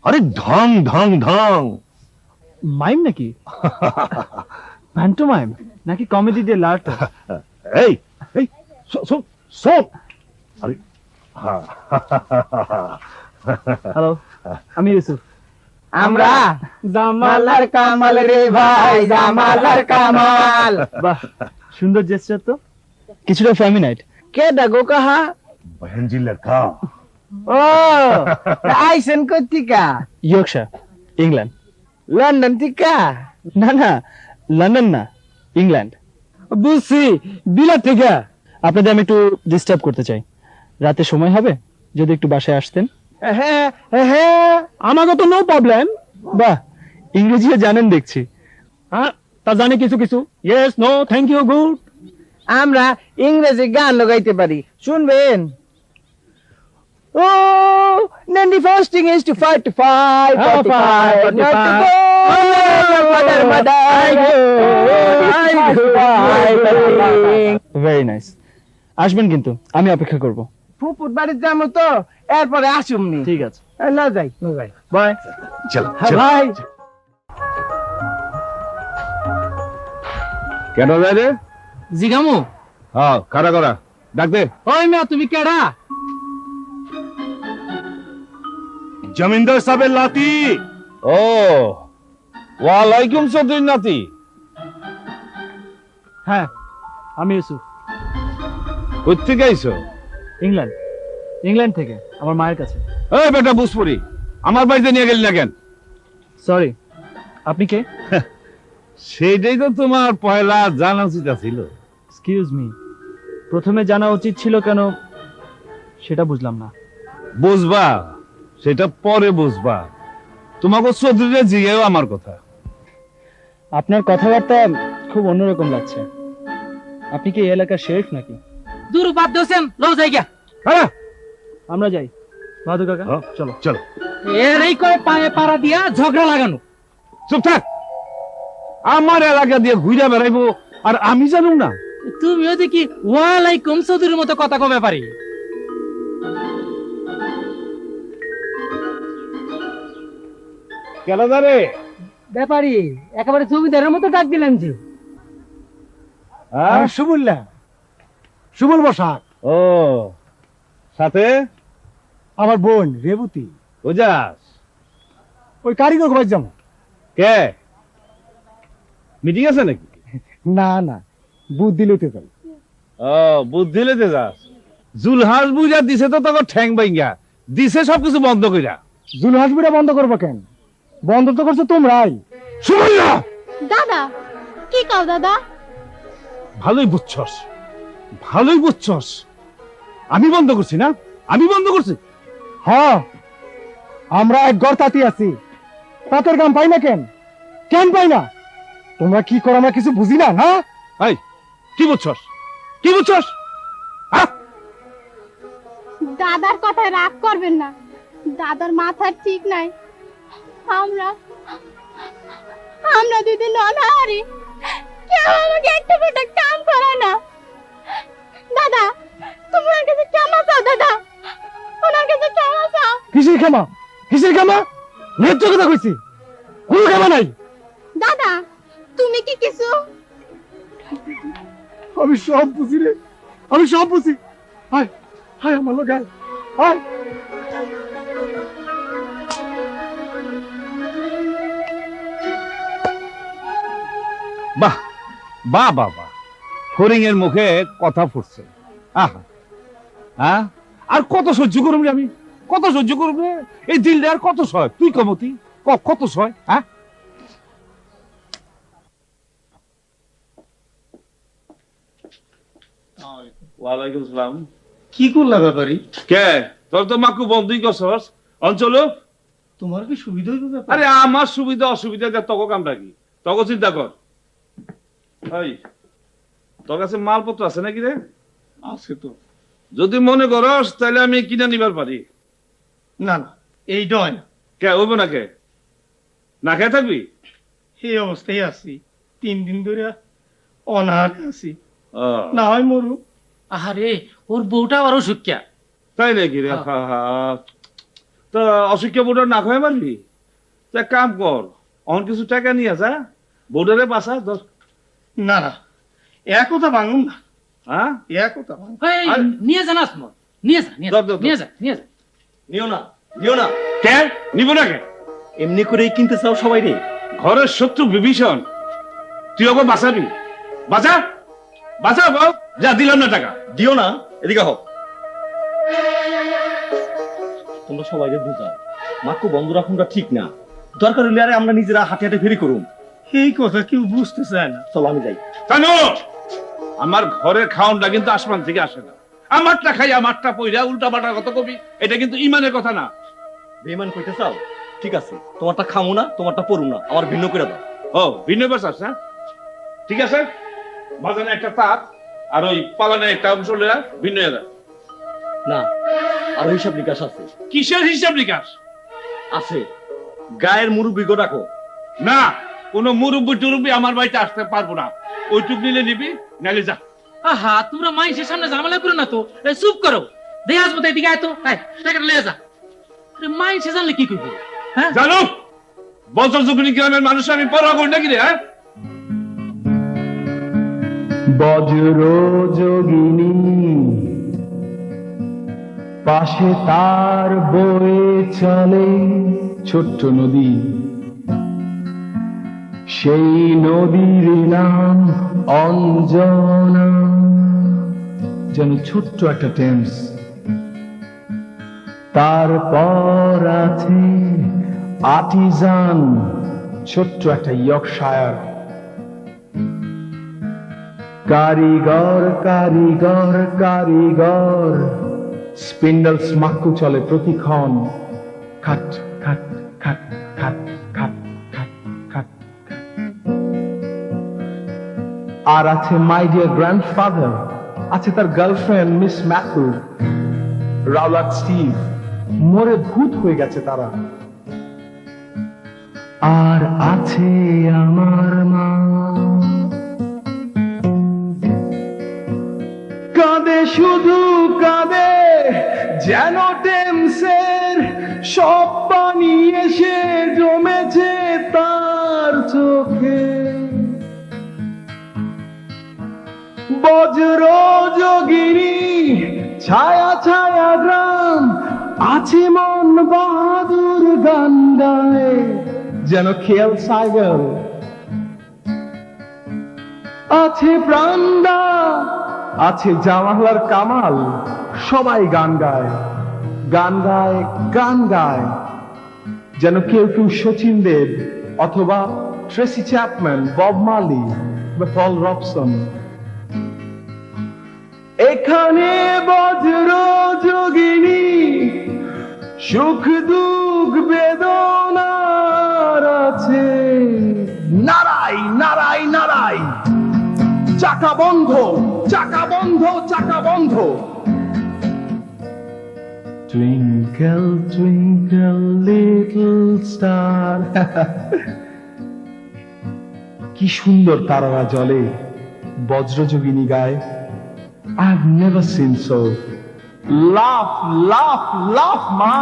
अरे ढंग ढंग ढंग মাইম নাকি? প্যান্টোমাইম নাকি কমেডি দিয়ে লাট? এই এই শোন শোন, আরে হ্যাঁ হ্যালো, আমি ইউসুফ। আমরা জামাল আর কামাল রে ভাই, জামাল আর কামাল। বাহ, সুন্দর জেস্টার তো, কিছুটা ফেমিনাইট। কে ডাগো কাহা? बहन जी लड़का ও আইসেন কতিকা? Yorkshire, England. লন্ডন টিকা? না না, লন্ডন না, ইংল্যান্ড। বুঝছি, বিলাত থেকে। আপনাদের আমি একটু ডিস্টার্ব করতে চাই, রাতে সময় হবে যদি একটু বাসায় আসতেন। হ্যাঁ হ্যাঁ, আমাকে তো নো প্রবলেম। বাহ, ইংরেজিও জানেন দেখছি। হ্যাঁ, তা জানি কিছু কিছু। Yes, no, thank you, good. আমরা ইংরেজি গান লাগাইতে পারি, শুনবেন? Oh, then the first thing is to fight, fight, not to go. Mother. Very nice. আসবেন কিন্তু, আমি অপেক্ষা করব। ফুপুর বাড়ির যাবো তো, এরপরে আসুমনি। ঠিক আছে, না যাই বাই। চলো ভাই। কেন যায় রে? জিগামু হ্যাঁ, কারা কারা ডাক দে। ওই মিয়া তুমি কেডা? জমিনদার সাহেবের লাতি। ও, ওয়ালাইকুম চৌধুরীর নাতি। হ্যাঁ, আমি ইউসুফ। কোথেকে আইছো? ইংল্যান্ড থেকে, আমার মায়ের কাছে। এই বেটা বুসপুরি, আমার বাড়িতে নিয়ে গেলি না কেন? সরি, আপনি কে? সেইটাই তো তোমার পয়লা জানা উচিত ছিল। এক্সকিউজ মি, প্রথমে জানা উচিত ছিল কেন সেটা বুঝলাম না। বুঝবা, সেটা পরে বুঝবা। তোমাকে চৌধুরীরা জিগেও আমার কথা। আপনার কথাবার্তা খুব অন্যরকম লাগছে। আপনি কি এই এলাকার শেরিফ নাকি? দূর বাদ দিয়েছেন, লো জায়গা। হ্যাঁ, আমরা যাই। বাদু কাকা, চলো চলো। এর এই কয় পায়ে পাড়া দিয়া ঝগড়া লাগানো। চুপ থাক। আমার এলাকা দিয়ে ঘুরে বেড়াইবো আর আমি জানুম না? তুমিও দেখি ওয়ালাইকুম চৌধুরীর মতো কথা কবে পারি। কেন জানে? ব্যাপারী একেবারে জমিদারের মতো ডাক দিলেন জি। সুবল বসাক। ও, সাথে আমার বোন রেবতী। বুঝাস? ওই কারিগর ঘর যাবো। কে মিটিং আছে নাকি? না বুদ্ধি লইতে যাই। ও, বুদ্ধি লেতে যাস? জুলহাস বুঝা দিছে তো তোকে ঠ্যাং বাইঙ্গা দিছে, সবকিছু বন্ধ কইরা। জুলহাস বুড়া বন্ধ করবো কেন? বন্ধ তো করছো তোমরাই। সুমাইয়া, দাদা কি কাও দাদা? ভালোই বুঝছস, ভালোই বুঝছস। আমি বন্ধ করছি না? আমি বন্ধ করছি? হ্যাঁ, আমরা এক গর্তাতি আছি, তাতের গাম পাই না কেন? কেন পাই না? তোমরা কি করো আমরা কিছু বুঝি না। হ্যাঁ, এই কি বুঝছস? কি বুঝছস? দাদার কথায় রাগ করবেন না, দাদার মাথার ঠিক নাই। আমরা দিদি ননাহারি, কেউ আমাকে একটা ফোঁটা কাম করে না। দাদা তুমি ওনার কাছে ক্ষমা চাও, দাদা ওনার কাছে ক্ষমা চাও। কিসের ক্ষমা? কিসের ক্ষমা? ন্যায্য কথা কইছি, কোনো ক্ষমা নাই। দাদা তুমি কি কিছু? আমি সব বুঝি রে, আমি সব বুঝি। হায় হায় আমার লোক, হায়। বাহ বাহ বাহ বাহ, ফরিং এর মুখে কথা ফুটছে। আহা, হ্যাঁ, আর কত সহ্য করব রে আমি? কত সহ্য করব রে? এই দিলটা আর কত সয়? তুই কমতি কত সয়? হ্যাঁ, ওয়ালাইকুম সালাম। কি করলা ব্যাপারী? কে তোর তো মাকু বন্ধুই করছস অঞ্চল? তোমার কি সুবিধা হইবে ব্যাপার? আরে আমার সুবিধা অসুবিধা যা তক কামটা কি? তক চিন্তা কর। এই তোর কাছে মালপত্র আছে নাকি রে? আছে তো। যদি মনে করস তাহলে আমি কিনা নিবার পারি। না এই ডয় কে হইব না? কে না খেয়ে থাকবি? এই অবস্থায় আছি, 3 দিন ধরে অনাহারে আছি। ও, না হয় মরু। আরে ওর বউটা আরো সুখ্যা। তাই নাকি রে? তো অসুখ্য বোর্ডার না খাওয়াই পারবি? তো এক কাম কর, অন কিছু টাকা নিয়ে যা, বোর্ডারে বাসা দশ। না এক কথা ভাঙুন না। হ্যাঁ, এক কথা ভাঙুন। নিয়ে যান আসমত, নিয়ে যা নিয়ে যা। নিও না। কে নিব না? কে এমনি করেই কিনতে চাও সবাই রে? ঘরের শত্রু বিভীষণ, তুই ওকে বাঁচাবি? বাঁচা বাঁচা বাবু, যা দিলাম না টাকা। দিও না, এদিকে হোক। তোমরা সবাই বুঝাও, মাকু বন্ধ রাখুনটা ঠিক না। দরকার হলে আরে আমরা নিজেরা হাতে হাতে ফেরি করুন। এই কথা কেউ বুঝতে চায় না। চলো আমি যাই। কেন? আমার ঘরের খাওনটা কিন্তু আসমান থেকে আসে না। আমারটা খাই আমারটা পইরা উল্টা পাল্টা কত কবি, এটা কিন্তু ইমানের কথা না। বেমান কইতে চাও? ঠিক আছে, তোমারটা খামো না, তোমারটা পড়ু না, আমার ভিন্ন করে দাও। ও, ভিন্ন বাসাস? হ্যাঁ, ঠিক আছে। বাজানে একটা তাঁত আর ওই পালানে একটা অংশ ভিন্ন না, আর হিসাব নিকাশ আছে কিসের হিসাব নিকাশ? আছে গায়ের মুরব্বী গো ডাকো। না, কোনো মুরব্বি টুরব্বি আমার বাড়িতে আসতে পারবো না। ওইটুক নিলে নিবি, নালে যা। আহা তোমরা মাইসের সামনে ঝামেলা করো না তো, চুপ করো। দেখে আসবো তো এদিকে আয় তো, টাকাটা নিয়ে যা। আরে মাইসে জানলে কি করবো? হ্যাঁ জানো বছর যুগনি গ্রামের মানুষ আমি পড়া করি নাকি রে? হ্যাঁ, বজ্র যোগিনী পাশে তার বয়ে চলে ছোট্ট নদী, সেই নদীর নাম অঞ্জনা। যেন ছোট্ট একটা টেমস, তারপর আছে আর্টিজান, ছোট্ট একটা ইয়র্কশায়ার। কারিগর কারিগর কারিগর, স্পিন্ডলস মাক্কু চলে প্রতিক্ষণ, খাট খাট খাট খাট খাট খাট খাট। আর আছে মাই ডিয়ার গ্র্যান্ডফাদার, আছে তার girlfriend miss Matthew, Rowlatt Steve, মরে ভূত হয়ে গেছে তারা। আর আছে আমার মা, কাঁদে শুধু কাঁদে, যেন টেমসের সব পানি এসে জমেছে তার চোখে। বজ্র যোগিনী ছায়া ছায়া গ্রাম, আছে মন বাহাদুর গান গায়, যেন খেয়াল সাইকেল। আছে প্রাণদা, আছে জাওয়াহলার কামাল, সবাই গান গায় গান গায় গান গায়, যেন কেউ কেউ শচীন দেব অথবা ট্রেসি চ্যাপম্যান, বব মার্লি বা পল রবসন। এখানে বজ্র যোগিনী সুখ দুঃখ বেদনার আছে। নারাই নারাই নারাই, চাকা বন্ধ চাকা বন্ধ চাকা বন্ধ। Twinkle twinkle little star কি সুন্দর তারারা জ্বলে, বজ্রযোগিনী গায়। I've never seen so. Laugh laugh laugh মা,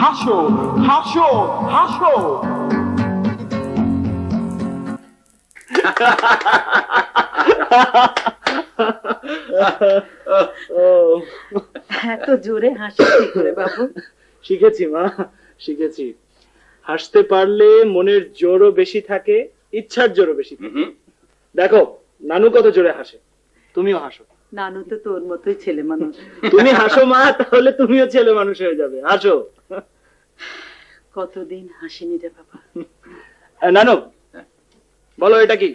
হাসো হাসো হাসো। এত জোরে হাসি কি করে বাবু? শিখেছি মা, শিখেছি। হাসতে পারলে মনের জোরও বেশি থাকে, ইচ্ছার জোরও বেশি থাকে। দেখো নানু কত জোরে হাসে, তুমিও হাসো। নানু তো তোর মতোই ছেলে মানুষ। তুমি হাসো মা, তাহলে তুমিও ছেলে মানুষ হয়ে যাবে। হাসো। কতদিন হাসিনি রে বাবা। নানু বলো এটা কি?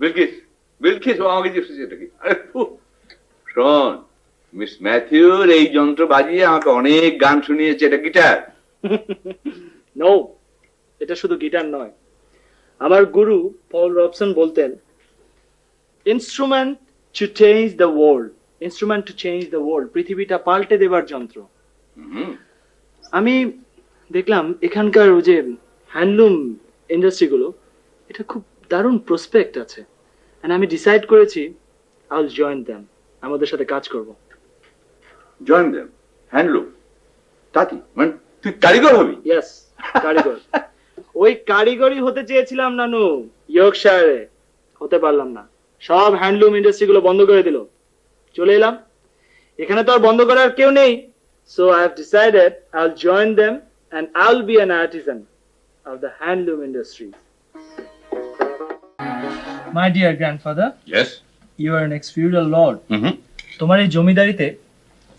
বিলকিস, বিলকিস, ও আমাকে জিজ্ঞেস এটা কি? আরে শোন, মিস ম্যাথিউর এই যন্ত্র বাজিয়ে আমাকে অনেক গান শুনিয়েছে। এটা গিটার? নো, এটা শুধু গিটার নয়। আমার গুরু পল রবসন বলতেন, instrument to change the world, instrument to change the world, পৃথিবীটা পাল্টে দেবার যন্ত্র। আমি দেখলাম এখানকার ওই যে হ্যান্ডলুম ইন্ডাস্ট্রিগুলো, এটা খুব দারুণ প্রসপেক্ট আছে। And আমি ডিসাইড করেছি আই উইল জয়েন দেম, আমাদের সাথে কাজ করব। Join them? হ্যান্ডলুম তাতি মানে তুই কারিগর হবি? ইয়েস, কারিগর। ওই কারিগরই হতে চেয়েছিলাম নানু, ইয়র্কশায়ারে। হতে পারলাম না, সব হ্যান্ডলুম ইন্ডাস্ট্রিগুলো বন্ধ করে দিল। চলে এলাম, এখানে তো আর বন্ধ করার কেউ নেই। So I have decided I will join them and I will be an artisan of the handloom industry. My dear grandfather, Yes. you are an ex-feudal lord. হুম। তোমার এই জমিদারিতে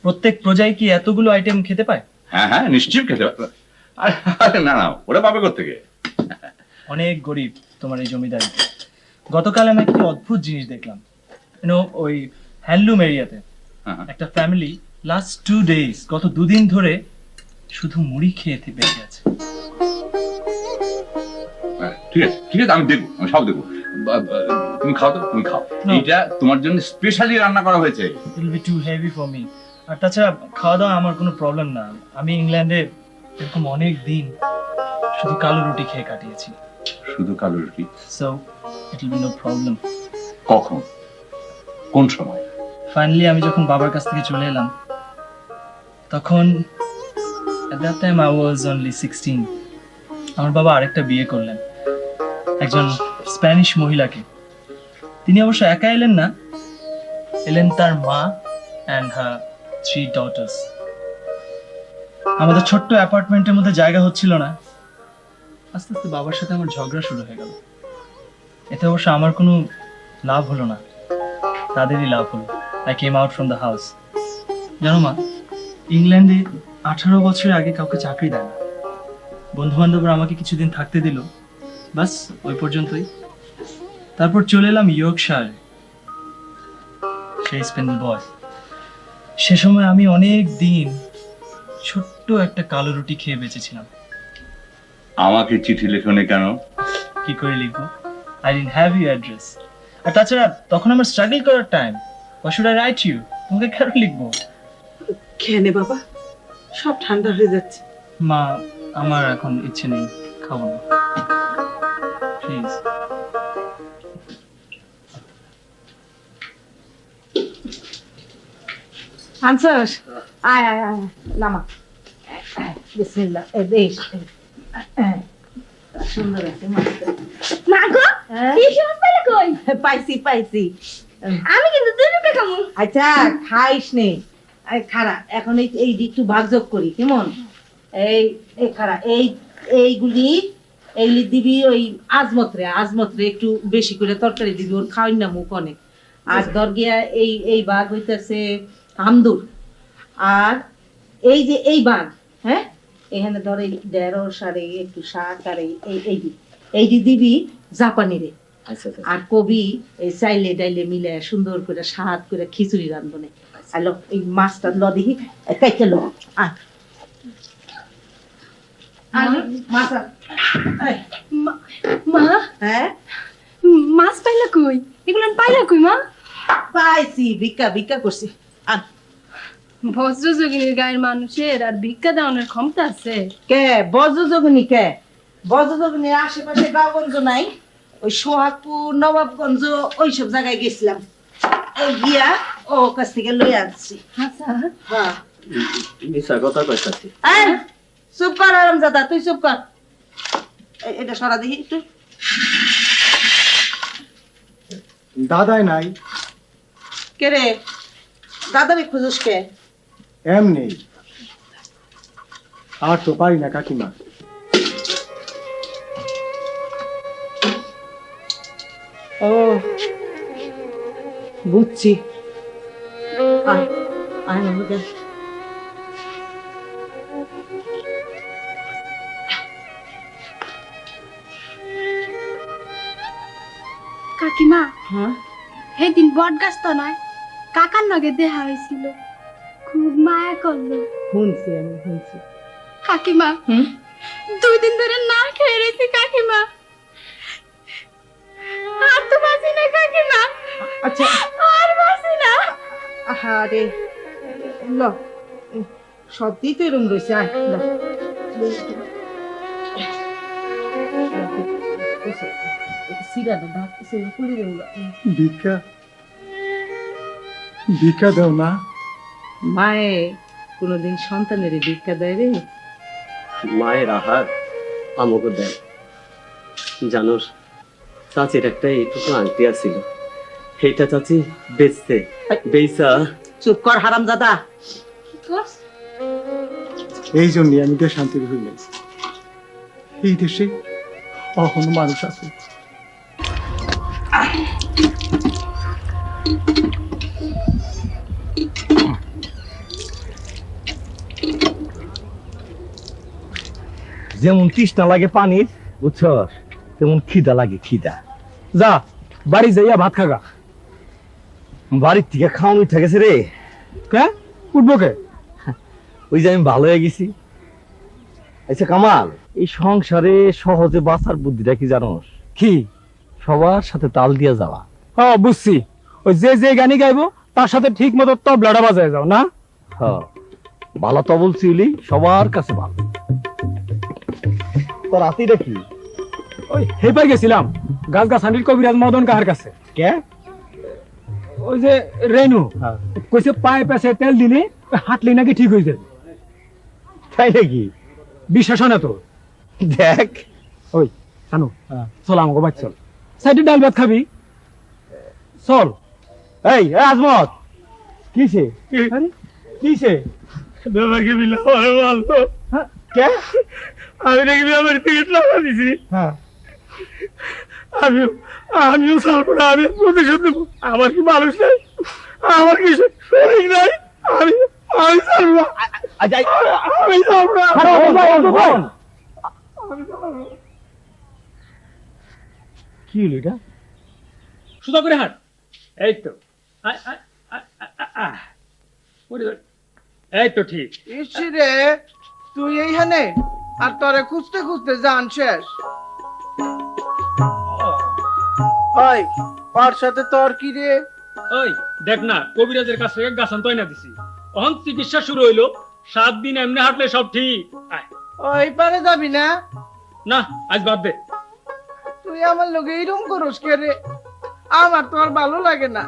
প্রত্যেক প্রজাই কি এতগুলো আইটেম খেতে পায়? হ্যাঁ হ্যাঁ, নিশ্চয়ই খেতে পারবে। আরে না না, ওরা পাবে কোত্থেকে? অনেক গরিব তোমার এই জমিদারিতে। গতকাল আমি একটা অদ্ভুত জিনিস দেখলাম। ওই হ্যান্ডলুম এরিয়াতে একটা ফ্যামিলি লাস্ট 2 days, গত 2 দিন ধরে শুধু মুড়ি খেয়ে বেঁচে আছে। ঠিক আছে ঠিক আছে, আমি দেখবো, আমি সব দেখবো। তুমি খাও তো, তুমি খাও। এটা তোমার জন্য স্পেশালি রান্না করা হয়েছে। It will be too heavy for me. আর তাছাড়া খাওয়া দাওয়া আমার কোনো প্রবলেম না। আমি ইংল্যান্ডে এরকম অনেক দিন শুধু কালো রুটি খেয়ে কাটিয়েছি। শুধু কালো রুটি? So it will be no problem. কখন, কোন সময়? ফাইনালি আমি যখন বাবার কাছ থেকে চলে এলাম, তখন at that time I was only 16. আমার বাবা আরেকটা বিয়ে করলেন, একজন স্প্যানিশ মহিলাকে। তিনি অবশ্য একা এলেন না, এলেন তার মা and her 3 daughters. আমাদের ছোট্ট অ্যাপার্টমেন্টের মধ্যে জায়গা হচ্ছিল না। আস্তে আস্তে বাবার সাথে আমার ঝগড়া শুরু হয়ে গেল। এতে অবশ্য আমার কোনো লাভ হলো না, তাদেরই লাভ হলো। I came out from the house. জানো মা, ইংল্যান্ডে 18 বছরের আগে কাউকে চাকরি দেয় না। বন্ধু বান্ধবরা আমাকে কিছুদিন থাকতে দিল, বাস ওই পর্যন্তই। তারপর চলে এলাম ইয়র্কশায়ারে, সেই স্পেন্ডেল বয়। সে সময় আমি অনেক দিন ছোট্ট একটা কালো রুটি খেয়ে বেঁচেছিলাম। আমাকে চিঠি লেখনে কেন? কি করে লিখবো? I didn't have your address. আর তাছাড়া তখন আমার স্ট্রাগল করার time. Why should I write you? তোমাকে কেন লিখবো? খেয়ে নে বাবা, সব ঠান্ডা হয়ে যাচ্ছে। মা, আমার এখন ইচ্ছে নেই, খাবো না, প্লিজ। আনসার, আয় আয় আয়, নামা। বিসমিল্লাহ। সুন্দর আছে মাছটা। মা গো, এই সময় পেলে কই? পাইছি পাইছি। আমি কিন্তু 2 রুটি খামু। আচ্ছা খাইস নে। আরে খারা, এখন এই একটু ভাগযোগ করি কেমন? এই খারা, এইগুলি দিবি ওই আজমত্রে একটু বেশি করে তরকারি দিবি, ওর খাওয়াই না মুখ অনেক। আর দরগিয়া এই বাঘ হইতেছে হামদুর। আর এই বাঘ, হ্যাঁ, এখানে ধর এই 1.5 আর একটু শাক আর এই দিবি জাপানি রে। আর কবি এই চাইলে ডাইলে মিলে সুন্দর করে স্বাদ করে খিচুড়ি রান্ধনে। আলো এই মাছটা ল দেখি, কাইতে লো। মা, হ্যাঁ, মাছ পাইলা কই? এগুলো পাইলা কই মা? পাইছি, ভিক্ষা করছি। বজ্রযোগিনীর গায়ের মানুষের আর ভিক্ষা দেওয়ানোর ক্ষমতা আছে? কে বজ্রযোগিনীর আশেপাশে গাঁওগঞ্জ নাই? ওই সোহাগপুর, নবাবগঞ্জ, ওইসব জায়গায় গেছিলাম, এই গিয়া ও কাছ থেকে লই আনছি। আচ্ছা, হ্যাঁ, মিছা কথা কইতাছি। চুপ কর আরামজাদা, তুই চুপ কর। এটা সরা দেখি একটু। দাদাই নাই? কে রে, দাদারে খুঁজুস কে? এমনি। আর তো পারি না কাকিমা। ও বুঝছি। আয় আয় আমাদের। কাকিমা, হ্যাঁ, সেদিন বট গাছ তো নয়, কাকার লগে দেখা হয়েছিল, খুব মায়া করলো। শুনছি। কাকিমা, 2 দিন ধরে না খেয়ে রয়েছি কাকিমা, আর তো বাঁচি না কাকিমা। আচ্ছা, আর বাঁচি না। আরে ল, সত্যি তো এরকম রয়েছে। আয় ল, ভিক্ষা দাও না। মায়ে কোনদিন সন্তানের ভিক্ষা দেয় রে? মায়ের আহার আমাকে দেয়। জানোস, চাচির একটা এইটুকু আংটি আছিল, সেইটা চাচি বেচা। চুপ কর হারামজাদা। এই জন্য আমি দেশান্তরি হইলাম। এই দেশে এখনো মানুষ আছে। যেমন তৃষ্ণা লাগে পানির, বুঝছস, তেমন খিদা লাগে খিদা। যা বাড়ি যাইয়া ভাত খাগা। বাড়ির থেকে খাওয়ানো উঠে গেছে রে। কে উঠবো কে? ওই যে আমি ভালো হয়ে গেছি। আচ্ছা কামাল, এই সংসারে সহজে বাঁচার বুদ্ধিটা কি জানোস? কি? সবার সাথে তাল দিয়া যাওয়া। বুঝছি। ওই যে গানি গাইবো তার সাথে ঠিক মতো তবলাটা বাজায় যাও না? হ্যাঁ, ভালো তো বলছিলি, সবার কাছে ভালো। তোর রাতিটা কি? ওই হেপাই গেছিলাম গাছ গাছানির কবিরাজ মদন কাহার কাছে। কে? ওই যে রেনু কইছে পায়ে পেছে তেল দিলে হাঁটলে নাকি ঠিক হয়ে যাবে। তাই নাকি? বিশ্বাস হয় না তো? দেখ। ওই শানু, চল আমাকে বাদ চল, সাইডে ডাল ভাত খাবি, চল। এই আজমত, কিসে? কিসে? তোমাকে মিলা ভালো ভালো। কে? আমি নাকি আমার টিকিট লাগা দিছি। হ্যাঁ, আমিও ছাড়বো না, আমি প্রতিশোধ নেবো। আমার কি মানুষ নাই, আমার কি শরীর নাই, আমি ছাড়বো না, আমি ছাড়বো না। কি হলো এটা? সুদা করে হাট। এই তো আয়, আয়, আয়, আয়, আয়। ওরে ওরে। এই তো ঠিক। রে তুই এইখানে, আর তোরে খুঁজতে খুঁজতে জান শেষ। ওই ওর সাথে তোর কি রে? ওই দেখ না, কবিরাজের কাছ থেকে গাছান তয়না দিছি, অহন চিকিৎসা শুরু হইলো। 7 দিন এমনি হাঁটলে সব ঠিক। আয়। ওই পারে যাবি না? না, আজ বাদ দে। তুই আমার লগে এরকম করস কে রে? আমার তো আর ভালো লাগে না।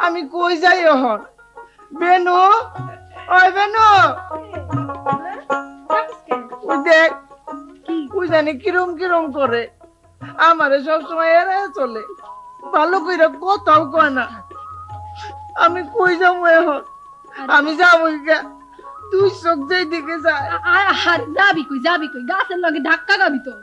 আমি কই যাই এখন? বেনু, ওই বেনু, ওই দেখ ওই জানি কিরম কিরম করে, আমারে সবসময় এড়ায় চলে, ভালো কইরা কোথাও কয় না। আমি কই যাবো এখন? আমি যাবো গা, তুই চোখ যেই দিকে যায়। যাবি কই গাছের লগে ধাক্কা খাবি তো।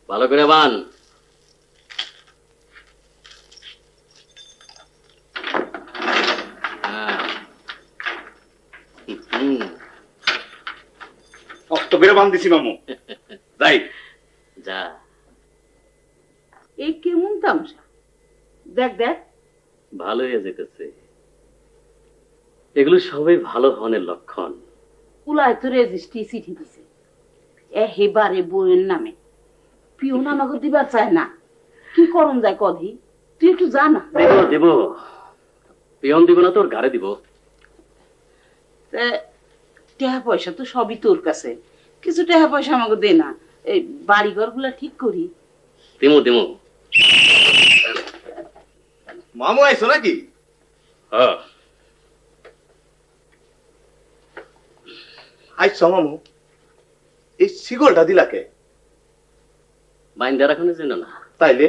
ভালো করে বান। শক্ত করে বান দিছি মামু। যাই যা। এই কেমন তামসা? দেখ দেখ, ভালো হয়ে যেতেছে। এগুলো সবই ভালো হনের লক্ষণ। উলায় তো রেজিস্ট্রি চিঠি দিছে হেবারে বইয়ের নামে। পিওন আমাকে দিবার চায় না, কি করুন যায় কদি? তুই একটু জানা। দেব পিয়ন দিব না, তোর গাড়ি দিব। টাকা পয়সা তো সবই তোর কাছে, কিছু টাকা পয়সা আমাকে দে না, এই বাড়িঘর গুলা ঠিক করি। দিমু। মামু আইছো নাকি? হ্যাঁ আইছো মামু। এই শিকলটা দিলাকে? বাইন্দা রাখানোর জন্য না। তাইলে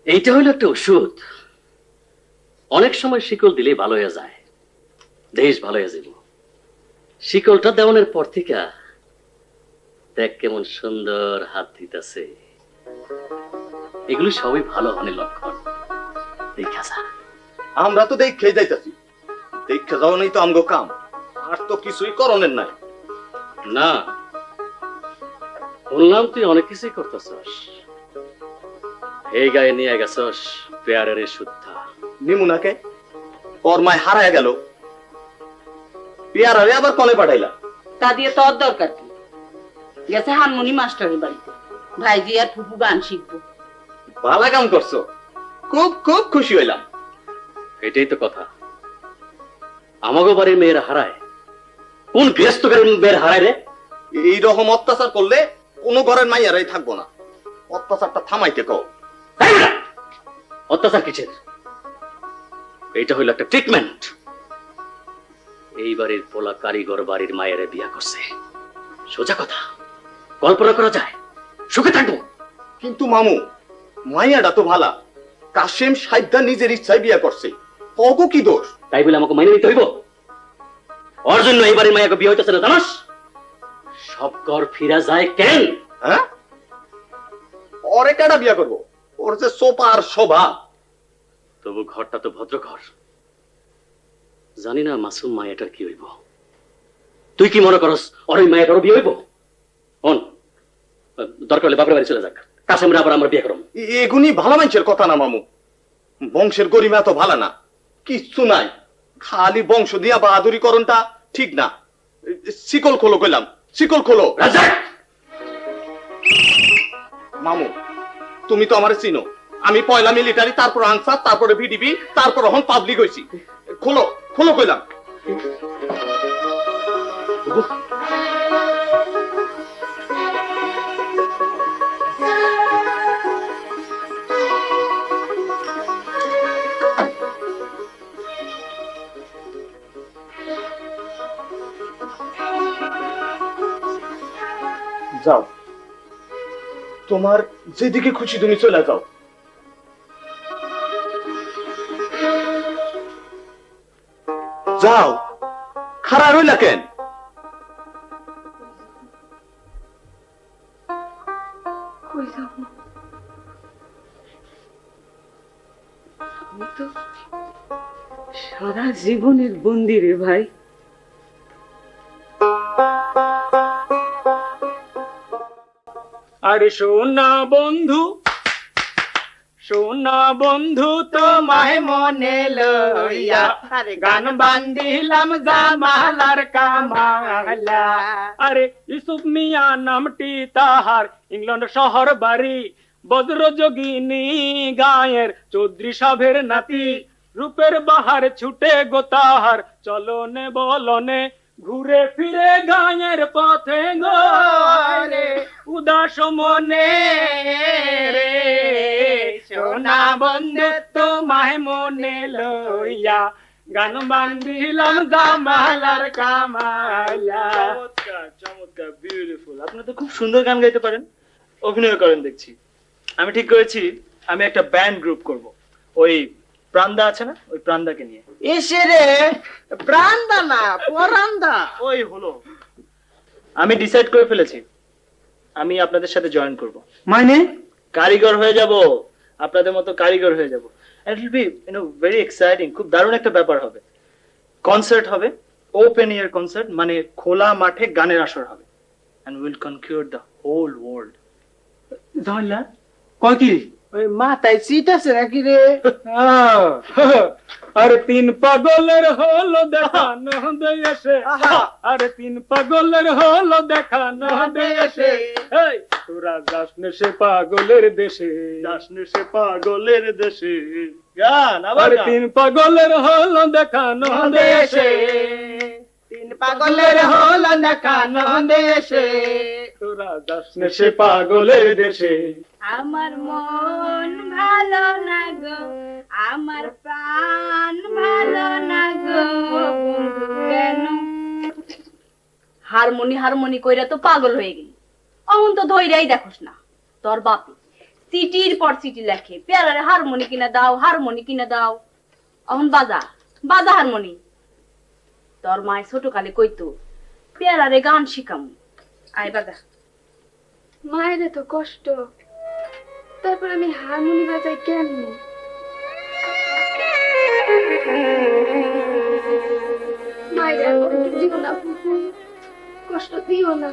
এইটা হইলো একটা ওষুধ। অনেক সময় শিকল দিলেই ভালো হয়ে যায়, দেশ ভালো হয়ে যাব। শিকলটা দেওয়ানোর পর থেকে দেখ কেমন সুন্দর হাত দিতেছে। এগুলো সবই ভালো হনের লক্ষণ। দেখা যা। আমরা তো দেখে যাইতাছি, দেখে যাওয়া নেই তো আমগো কাম, আর তো কিছুই করণের নাই। না, বললাম তুই অনেক কিছুই করতেছস। এই গায়ে নিয়ে গেছস পেয়ারের শুদ্ধা। নিমুনাকে ওর মায় হারায় গেল, পেয়ারারে আবার কলে পাঠাইলা। তা দিয়ে তোর দরকার কি? গেছে হারমোনি মাস্টারের বাড়িতে, ভাইজি আর ফুপু গান শিখবো। ভালো কাম করছো, খুব খুব খুশি হইলাম। এটাই তো কথা। আমাগো বাড়ির মেয়েরা হারায়, কোন গৃহস্থ মেয়ের হারায় রে? এই রকম অত্যাচার করলে কোনো ঘরের মাইয়ারাই থাকবো না। অত্যাচারটা থামাইতে কও। অত্যাচার কিসের? এইটা হইল একটা ট্রিটমেন্ট। এই বাড়ির পোলা কারিগর বাড়ির মায়ের বিয়া করছে, সোজা কথা। কল্পনা করা যায়, সুখে থাকবো। কিন্তু মামু, মাইয়াটা তো ভালা, কাশেম সাইদা নিজের ইচ্ছায় বিয়া করছে, কগো কি দোষ? তাই বলে আমাকে মাইনে নিতে হইব? ওর জন্য এই বাড়ির মায়াকে বিয়ে হইতেছে না জানাস? সব ঘর ফিরা যায় কেন? হ্যাঁ, ওরে কেডা বিয়া করবো? ওর যে সোপা আর শোভা। তবু ঘরটা তো ভদ্র ঘর। জানি না মাসুম মায়াটার কি হইব। তুই কি মনে করস ওর ওই মায়াটারও বিয়ে হইব? দরকার হলে বাপের বাড়ি চলে যাক, কাশেমরা আবার আমার বিয়ে করম। এগুনি ভালো মানুষের কথা না মামু। বংশের গরিমা তো ভালো না, কিচ্ছু নাই। খালি বংশ দিয়া বাহাদুরিকরণটা ঠিক না। শিকল খোলো কইলাম, শিকল খোলো। রাজাক মামু তুমি তো আমারে চিনো, আমি পয়লা মিলিটারি, তারপর আনসার, তারপরে ভিডিপি, তারপর এখন পাবলিক হইছি। খোলো খোলো কইলাম। যাও, তোমার যেদিকে খুশি তুমি চলে যাও। যাও, খারাপ হইলা কেন? কই যাব? আমি তো সারা জীবনের বন্দি রে ভাই। আরে সোনা বন্ধু, সোনা বন্ধু তোমায় মনে লইয়া গান বান্ধিলাম জামালার কামালা। আরে ইউসুফ মিয়া নামটি তাহার, ইংল্যান্ড শহর বাড়ি, বজ্র যোগিনী গায়ের চৌধুরী সাহেবের নাতি। রূপের বাহার ছুটে গো তাহার, চলনে বলনে ঘুরে ফিরে গায়ের পথে গো রে উদাস মনে রে। সোনা বন্ধু তোমায় মনে লইয়া গান বান্ধিলাম জামালার কামালা। চমৎকার চমৎকার, বিউটিফুল। আপনি তো খুব সুন্দর গান গাইতে পারেন, অভিনয় করেন দেখছি। আমি ঠিক করেছি আমি একটা ব্যান্ড গ্রুপ করব, ওই প্রান্দা আছে না, ওই প্রান্দাকে নিয়ে। এসে রে প্রান্দা না পরান্দা। ওই হলো, আমি ডিসাইড করে ফেলেছি আমি আপনাদের সাথে জয়েন করব। মানে কারিগর হয়ে যাব, আপনাদের মতো কারিগর হয়ে যাব। ইট উইল বি ভেরি এক্সাইটিং, খুব দারুণ একটা ব্যাপার হবে। কনসার্ট হবে, ওপেন এয়ার কনসার্ট, মানে খোলা মাঠে গানের আসর হবে, and will conquer the whole world. জানলা কয় কি ওই মাথায় সিট আছে নাকি রে? আরে তিন পাগলের হলো দেখানো দেশে, আরে তিন পাগলের হলো দেখানো দেশে। তোরা যাস নে সে পাগলের দেশে, যাস নে সে পাগলের দেশে। গান আবার তিন পাগলের হলো দেখানো দেশে, তিন পাগলের হলো দেখানো দেশে। তোরা যাস নে সে পাগলের দেশে। আমার মন ভালো না গো, আমার প্রাণ ভালো না গো, কেন? হারমোনি হারমোনি কইরা তো পাগল হয়ে গেলি, অমন তো ধৈর্যাই দেখোস না। তোর বাপি সিটির পর সিটি লেখে, পেয়ারারে হারমোনি কিনা দাও, হারমোনি কিনা দাও। অমন বাজা বাজা হারমোনি। তোর মায় ছোট কালে কইতো পেয়ারারে গান শিখাম, আয় বাজা। মায়ের এত কষ্ট, তারপর আমি হারমোনি বাজাই কেমনি? মায়ের আর কষ্ট দিও না, কষ্ট দিও না।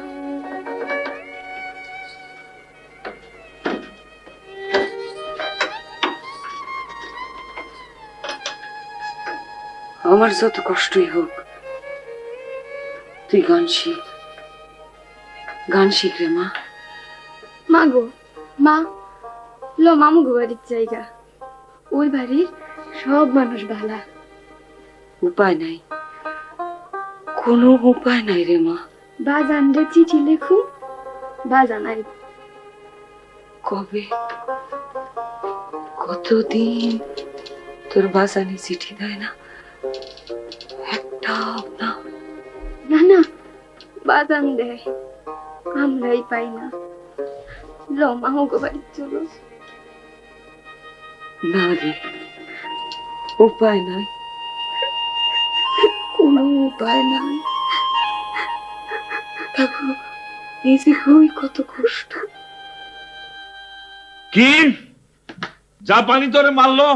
আমার যত কষ্টই হোক তুই গান শিখ, গান শিখ রে মা। মা গো মা, লো মামু গো বাড়ির জায়গা, ওই বাড়ির সব মানুষ ভালা। উপায় নাই, কোনো উপায় নাই রে মা। বাজান রে চিঠি লেখু, বাজান আই। কবে কতদিন তোর বাজানে চিঠি দেয় না, একটাও না। না না, বাজান দেয়, আমরাই পাই না। লো মামু গো বাড়ির চলো। না রে, উপায় নাই, কোনো উপায় নাই। দেখো নিজে হই কত কষ্ট। কি যা পানি তোরে মারলো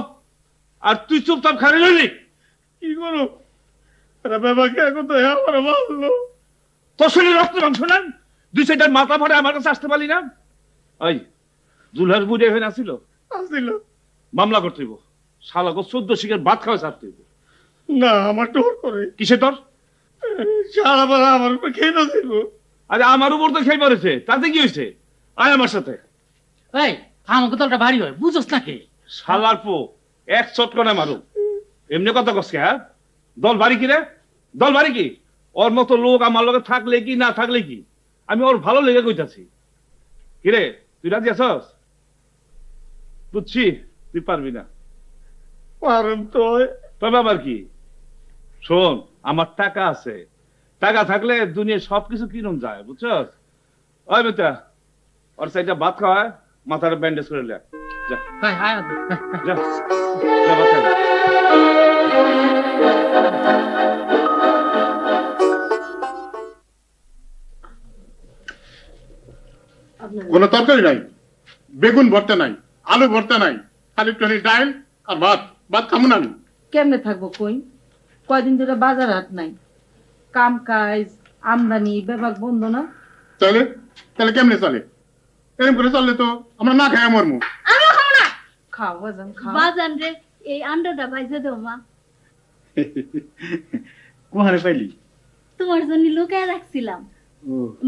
আর তুই চুপচাপ খালি রইলি? কি করো বাবাকে কোথায় আমার মারলো? তোর শরীরে রক্ত মাংস না, দুই সাইডের মাথা ফাটে আমার কাছে আসতে পারলি না? ওই জুলহাস বুঝে হয়ে আসছিল, আসছিল মামলা করতে হইব। শালাকে 14 শিখের ভাত খাওয়া ছাড়তে হইব। না আমার টোর করে। কিসে তোর? সারা বেলা আমার উপর খেয়ে না ছিল। আরে আমার উপর তো খেয়ে পড়েছে, তাতে কি হয়েছে? আয় আমার সাথে। এই আমাকে দলটা ভারী হয় বুঝোস নাকি? শালার পো এক চটকনে মারু, এমনি কথা কস হ্যাঁ? দল বাড়ি কি রে? দল বাড়ি কি? ওর মতো লোক আমার লগে থাকলে কি না থাকলে কি, আমি ওর ভালো লেগে কইতাছি। কিরে তুই রাজি আছস? বুঝছি তুই পারবি না। পারেন তো তবে আবার কি, শোন আমার টাকা আছে, টাকা থাকলে দুনিয়া সবকিছু কিরম যায় বুঝছস? ওই বেটা ওর সাইডটা ভাত খাওয়া, মাথার ব্যান্ডেজ করে লে যা। যা যা ভাত খা। কোনো তরকারি নাই, বেগুন ভর্তা নাই, আলু ভর্তা নাই, খালি টনি ডাল আর ভাত। ভাত খাবো না আমি। কেমনে থাকবো কই? কয়দিন ধরে বাজার হাট নাই, কাম কাজ আমদানি বিভাগ বন্ধ না। তাহলে তাহলে কেমনে চলে? এরকম করে চললে তো আমরা না খাই মরমু। খাও বাজান খাও। বাজান রে এই আন্ডাটা ভাইজে দাও মা। কোহারে পাইলি? তোমার জন্য লুকায় রাখছিলাম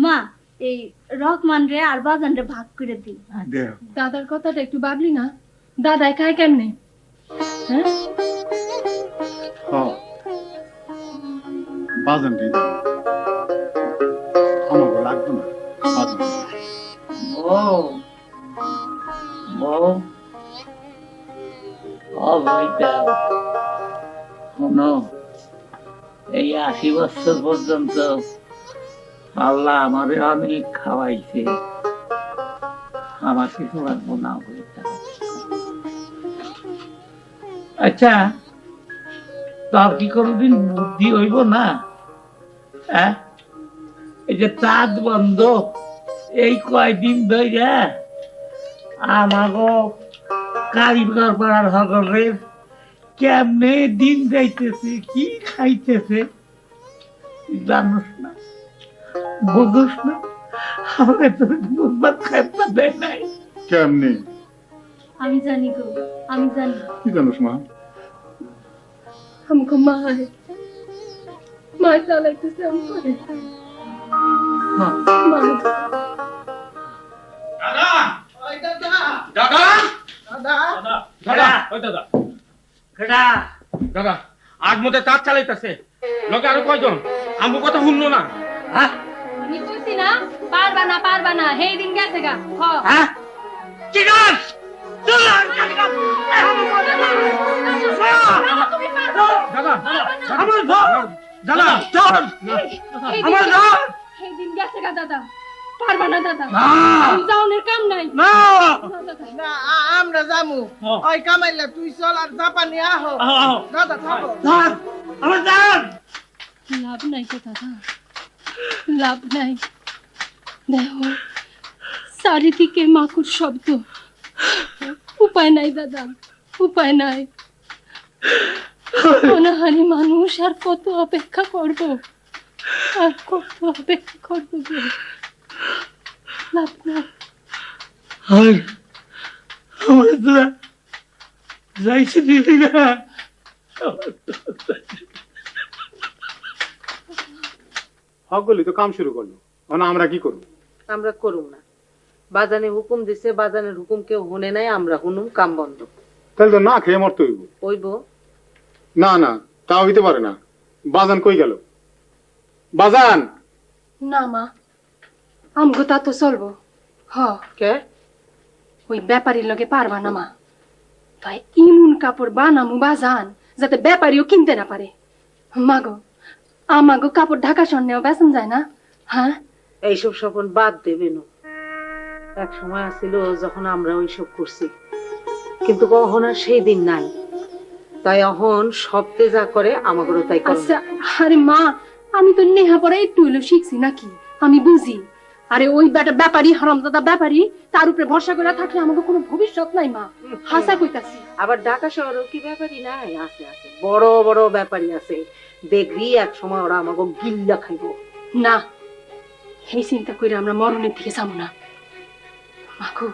মা। এই রহমান রে আর বাজান রে ভাগ করে দিই। দাদার কথাটা একটু ভাবলি না? দাদাই খায় কেমনে? হ্যাঁ বাজান রে আমাকে লাগতো না। বাজান এই 80 বছর পর্যন্ত আল্লাহ আমারে অনেক খাওয়াইছে, আমার কিছু লাগবো না। আচ্ছা তোর কি কোনদিন বুদ্ধি হইব না? এই যে চাঁদ বন্ধ এই কয়দিন ধরে আমাগো কারিগর পাড়ার সকলের কেমনে দিন যাইতেছে, কি খাইতেছে জানোস না, বুঝোস না? আমাকে তো বুঝবার খাইতে দেয় নাই। কেমনে? আমি জানি গো, আমি জানি। কি জানোস মা? हमको मार चालाइतेছে हमको। আজ মধ্যে তার চালাইতেছে লোকে আরো কয়জন আমগো কথা শুনলো না। আমি কইছি না পারবা না সেই দিন গেছে গা। কি গাছ সেই দিন গেছে গা দাদা, পারবা না দাদা, যাওনের কাম নাই। আমরা যামু ওই কামাইলা, তুই চল আর জাপানি আহো। দাদা থাকো। আমার জান লাভ নাই তো দাদা, লাভ নাই। দেখো চারিদিকে মাকুর শব্দ, উপায় নাই দাদা, উপায় নাই। অনাহারি মানুষ আর কত অপেক্ষা করব, আর কত অপেক্ষা করবো? লাভ নাই। আমার তোরা যাইছে দিদি না। সকলই তো কাম শুরু করলো, আমরা কি করবো? আমরা করুম না। বাজানে হুকুম দিছে, বাজানের হুকুম কেউ শুনে নাই, আমরা শুনুম, কাম বন্ধ। তাহলে তো না খেয়ে মরতে হইব। হইব না না, তা হইতে পারে না। বাজান কই গেল? বাজান না মা, আমগো তা তো চলবো। হ কে ওই ব্যাপারীর লগে পারবা না মা। তাই ইমুন কাপড় বানামু বাজান যাতে ব্যাপারীও কিনতে না পারে। মাগো আমাগো কাপড় ঢাকা সন্নেও বেচন যায় না। হ্যাঁ এইসব স্বপন বাদ দেবেন। এক সময় আসছিল যখন আমরা ওইসব করছি, কিন্তু কখন আর সেই দিন নাই। তাই এখন সবতে যা করে আমাগরও তাই করে। আচ্ছা আরে মা, আমি তো নেহাপড়া একটু হইলেও শিখছি নাকি, আমি বুঝি। আরে ওই বেটা ব্যাপারী, হারামজাদা ব্যাপারী, তার উপরে ভরসা করে থাকলে আমাকে কোনো ভবিষ্যৎ নাই মা, হাসা কইতাছি। আবার ঢাকা শহরেও কি ব্যাপারী নাই? আছে আছে, বড় বড় ব্যাপারী আছে। দেখবি এক সময় ওরা আমাকে গিল্লা খাইব। না, এই চিন্তা করে আমরা মরণের দিকে যাবো না। মাগো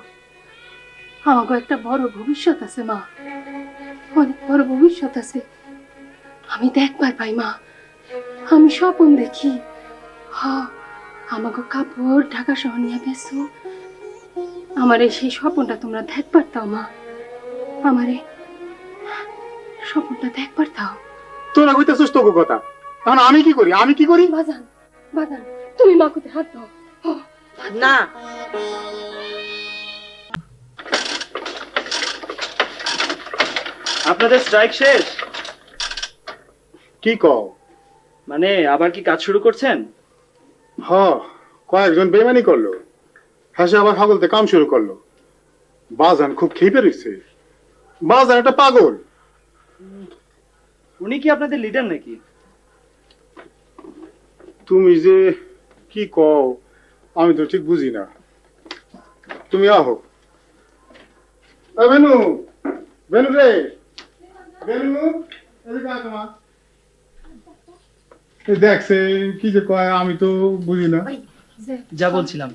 আমাকে একটা বড় ভবিষ্যৎ আছে মা, অনেক বড় ভবিষ্যৎ আছে। আমি দেখবার পাই মা, আমি স্বপ্ন দেখি। আমাকে কাপড় ঢাকা শহর নিয়ে বেসো, আমার এই সেই স্বপ্নটা তোমরা দেখবার দাও মা, আমারে স্বপ্নটা দেখবার দাও। তোরা কইতেছিস তোকে কথা, এখন আমি কি করি? আমি কি করি? বাজান বাজান তুমি মাকুতে হাত দাও। না আপনাদের স্ট্রাইক শেষ? কি কও? মানে আবার কি কাজ শুরু করছেন? হ, কয়েকজন বেমানি করলো, হাসে আবার হাগলতে কাম শুরু করলো। বাজান খুব খেপে রয়েছে। বাজান একটা পাগল। উনি কি আপনাদের লিডার নাকি? তুমি যে কি কও আমি তো ঠিক বুঝি না। তুমি আহো। বেনু, বেনু রে, বেনু, এদিকে আয় তোমার। দেখছে কি যে কয় আমি তো বুঝি না। যা বলছিলাম,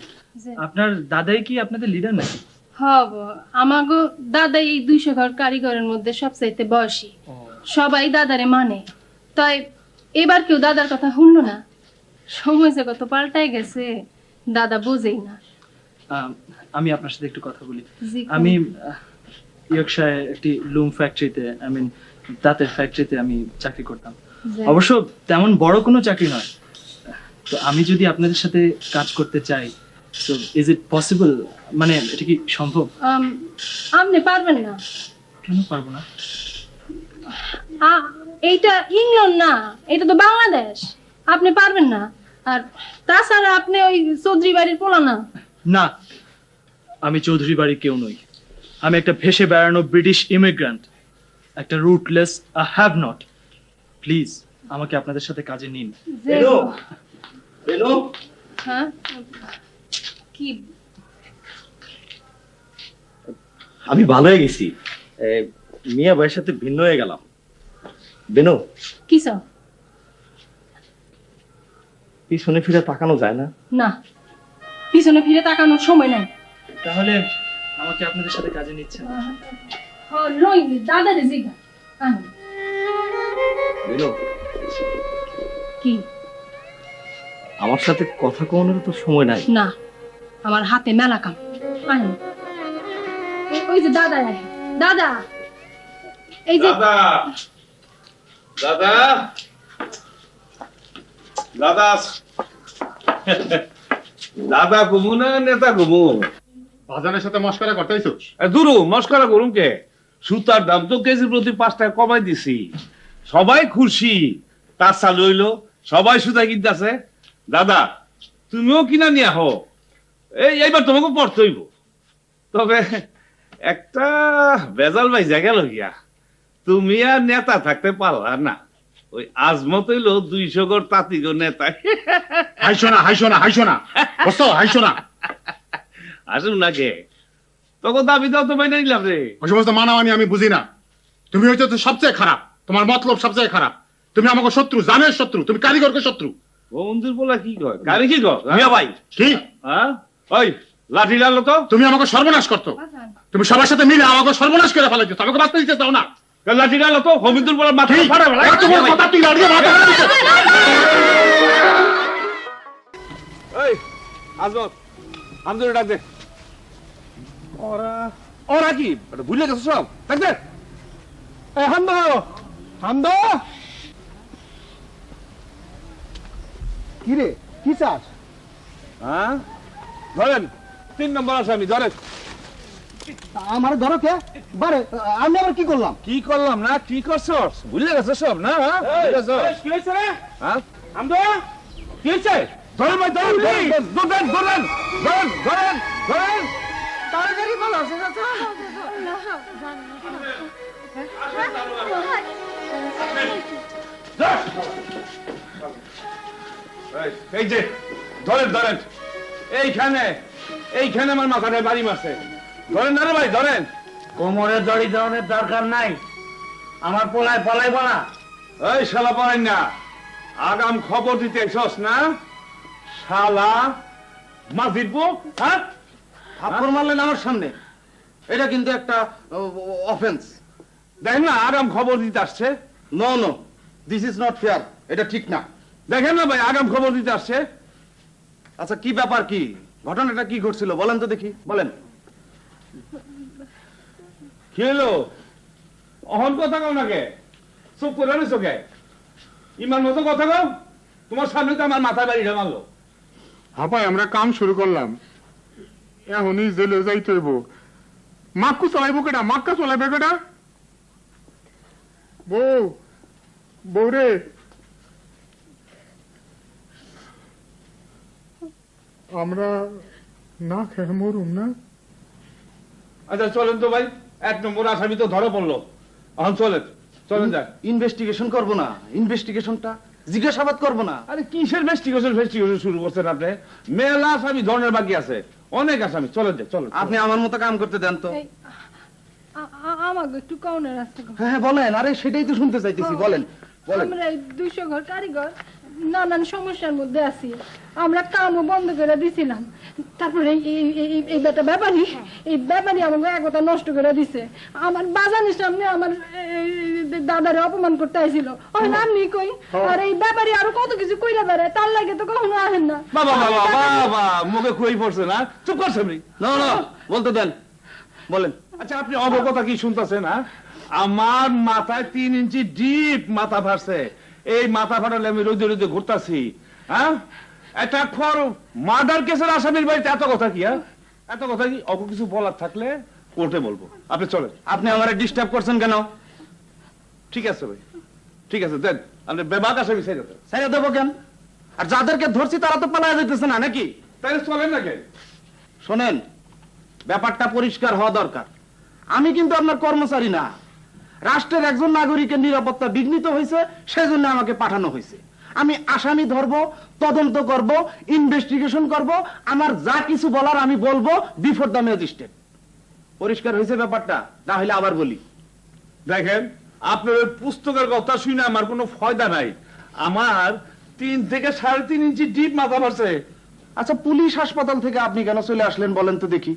আপনার দাদাই কি আপনাদের লিডার নাকি? হব আমাগো দাদা এই 200 ঘর কারিগরের মধ্যে সবচাইতে বয়সী, সবাই দাদারে মানে। তাই এবার কেউ দাদার কথা শুনলো না। সময় যে কত পাল্টাই গেছে দাদা বোঝেই না। আমি আপনার সাথে একটু কথা বলি। জি, আমি ইয়র্কশায়ারে একটি লুম ফ্যাক্টরিতে, দাঁতের ফ্যাক্টরিতে আমি চাকরি করতাম। অবশ্য তেমন বড় কোনো চাকরি নয়। তো আমি যদি আপনাদের সাথে কাজ করতে চাই, তো ইজ ইট পসিবল? মানে এটা কি সম্ভব? আপনি পারবেন না। কেন পারবো না? এইটা ইংল্যান্ড না, এটা তো বাংলাদেশ। আপনি পারবেন না। আর তাছাড়া আপনি ওই চৌধুরী বাড়ির পোলা না। না, আমি চৌধুরী বাড়ির কেউ নই। আমি একটা ভেসে বেড়ানো ব্রিটিশ ইমিগ্রান্ট, একটা রুটলেস হ্যাভ নট। প্লিজ আমাকে আপনাদের সাথে কাজে নিন। হ্যাঁ কি? আমি ভালো হয়ে গেছি, মিয়া ভাইয়ের সাথে ভিন্ন হয়ে গেলাম। বেনু, কি চাও? পিছনে ফিরে তাকানো যায় না? না, পিছনে ফিরে তাকানোর সময় নাই। তাহলে আমাকে আপনাদের সাথে কাজে নিচ্ছেন? লই দাদারে জিগা। বেনু, কি? আমার সাথে কথা কওয়ার তো সময় নাই। না, আমার হাতে মেলা কাম। ওই যে দাদা, দাদা, এই যে দাদা, দাদা, দাদা, দাদা ঘুমু না নেতা ঘুমু? বাজানের সাথে মস্করা করতেইছস? দুরু মস্করা করুন কে? সুতার দাম তো কেজির প্রতি 5 টাকা কমাই দিছি, সবাই খুশি। কাজ চালু হইলো, সবাই সুতা কিনতেছে। দাদা তুমিও কিনা নিয়ে আহ, এইবার তোমাকে পড়তে হইব। তবে একটা বেজাল বাইজা গেল গিয়া, তুমি আর নেতা থাকতে পারলা না। ওই আজমত হইলো 200 গড় তাঁতিগো নেতা। হাইছো না, হাইছো না, হাইছো না, বুঝছো? হাইছো না। আসুন না কে, তখন দাবি দাও তো মাইনা নিলাম রে। ওই সমস্ত মানামানি আমি বুঝি না। তুমি হয়তো তো সবচেয়ে খারাপ, তোমার মতলব সবচেয়ে খারাপ। তুমি আমাকে শত্রু, জানের শত্রু, তুমি কারিগরকে শত্রু। বন্ধুর বলা কি কয়, কারি কি কয়? মিয়া ভাই কি? হ্যাঁ ওই লাঠি লালো তো। তুমি আমাকে সর্বনাশ করতো, তুমি সবার সাথে মিলে আমাকে সর্বনাশ করে ফেলাইছো। আমাকে বাঁচতে দিতে চাও না। লাঠি লালো তো, হবিন্দুর বলা মাথা ফাড়া ফেলা। তোমার কথা তুই লাড়িয়ে মাথা ফাড়া দিছো। এই আজমত, আমদুরে ডাক দে। ওরা কি ভুলে গেছো সব? ডাক দে। এই হামদো, হামদো, কি রে, কি চাস? হ্যাঁ ধরেন, 3 নম্বর আসামি ধরেন। আমার ধরো কে? বারে আমি আবার কি করলাম? কি করলাম না, কি করছস? ভুলে গেছো সব না? কি হয়েছে রে? হ্যাঁ আমদো, কি হয়েছে? ধরেন ভাই, ধরেন, ধরেন, ধরেন, ধরেন, ধরেন, ধরেন। তাড়াতাড়ি বলো। এই যে ধরেন, ধরেন, এইখানে, এইখানে আমার মাথাটায় বাড়ি মারছে। ধরেন না রে ভাই, ধরেন। কোমরে দড়ি দেওয়ানোর দরকার নাই, আমার পোলায় পলাইব না। এই শালা পড়েন না, আগাম খবর দিতে এসস না শালা মাঝির বুক। হ্যাঁ থাপ্পড় মারলেন আমার সামনে, এটা কিন্তু একটা অফেন্স। দেখেন না আগাম খবর দিতে আসছে। No no, this is not fair, এটা ঠিক না। দেখেন না ভাই, আগাম খবর দিতে আসছে। আচ্ছা কি ব্যাপার, কি ঘটনাটা কি ঘটছিল বলেন তো দেখি, বলেন। কি হলো অহন কথা কও নাকে চুপ করে রইছো কে ইমান মতো কথা কও তোমার সামনে তো আমার মাথায় বাড়িটা মারলো হাপাই আমরা কাম শুরু করলাম এখনই জেলে যাইতে হইব মাক্কু চলাইবো কেডা মাক্কা চলাইবে কেডা বউ বউ রে আমরা না খেয়ে মরুম না আচ্ছা চলেন তো ভাই 1 নম্বর আসামি তো ধরে পড়লো এখন চলেন চলেন যাক ইনভেস্টিগেশন করব না ইনভেস্টিগেশনটা জিজ্ঞাসাবাদ করব না আরে কিসের ইনভেস্টিগেশন শুরু করছেন আপনি মেলা আসামি ধরনের বাকি আছে অনেক আসামি চলেন যাক চলেন আপনি আমার মতো কাম করতে দেন তো আমাকে একটু কওনের আছে গো। হ্যাঁ বলেন আরে সেটাই তো শুনতে চাইতেছি বলেন বলেন আমরা এই 200 ঘর কারিগর নানান সমস্যার মধ্যে আছি আমরা কামও বন্ধ করে দিছিলাম তারপরে এই ব্যাপারী আমাকে একতা নষ্ট করে দিছে আমার বাজানের সামনে আমার দাদারে অপমান করতে আইছিল ওই নামনি কই আর এই ব্যাপারী আরো কত কিছু কইরা বেড়ায় তার লাগে তো কখনো আসেন না বাবা বাবা বাবা মুখে কই পড়ছে না চুপ করছে না না বলতে দেন বলেন আচ্ছা আপনি অবগতা কি শুনতেছেন না আমার মাথায় 3 ইঞ্চি ডিপ মাথা ফাটছে এই মাথা ফাটালে আমি রোদে রোদে ঘুরতাছি হ্যাঁ এটা ফর মার্ডার কেসের আসামির বাড়িতে এত কথা কি হ্যাঁ এত কথা কি অল্প কিছু বলার থাকলে কোর্টে বলবো আপনি চলেন আপনি আমারে ডিস্টার্ব করছেন কেন ঠিক আছে ভাই ঠিক আছে দেন আপনি বেবাক আসামি ছেড়ে দেন ছেড়ে দেবো কেন আর যাদেরকে ধরছি তারা তো পালায় যেতেছে না নাকি তাহলে চলেন না কেন শোনেন ব্যাপারটা পরিষ্কার হওয়া দরকার আমি কিন্তু আপনার কর্মচারী না রাষ্ট্রের একজন নাগরিকের নিরাপত্তা বিঘ্নিত হয়েছে সেজন্য আমাকে পাঠানো হয়েছে আমি আসামি ধরবো তদন্ত করব ইনভেস্টিগেশন করব আমার যা কিছু বলার আমি বলবো বিফোর দ্য ম্যাজিস্ট্রেট পরিষ্কার হয়েছে ব্যাপারটা না হলে আবার বলি দেখেন আপনার ওই পুস্তকের কথা শুনে আমার কোনো ফায়দা নাই আমার 3 থেকে 3.5 ইঞ্চি ডিপ মাথা ফাটছে আচ্ছা পুলিশ হাসপাতাল থেকে আপনি কেন চলে আসলেন বলেন তো দেখি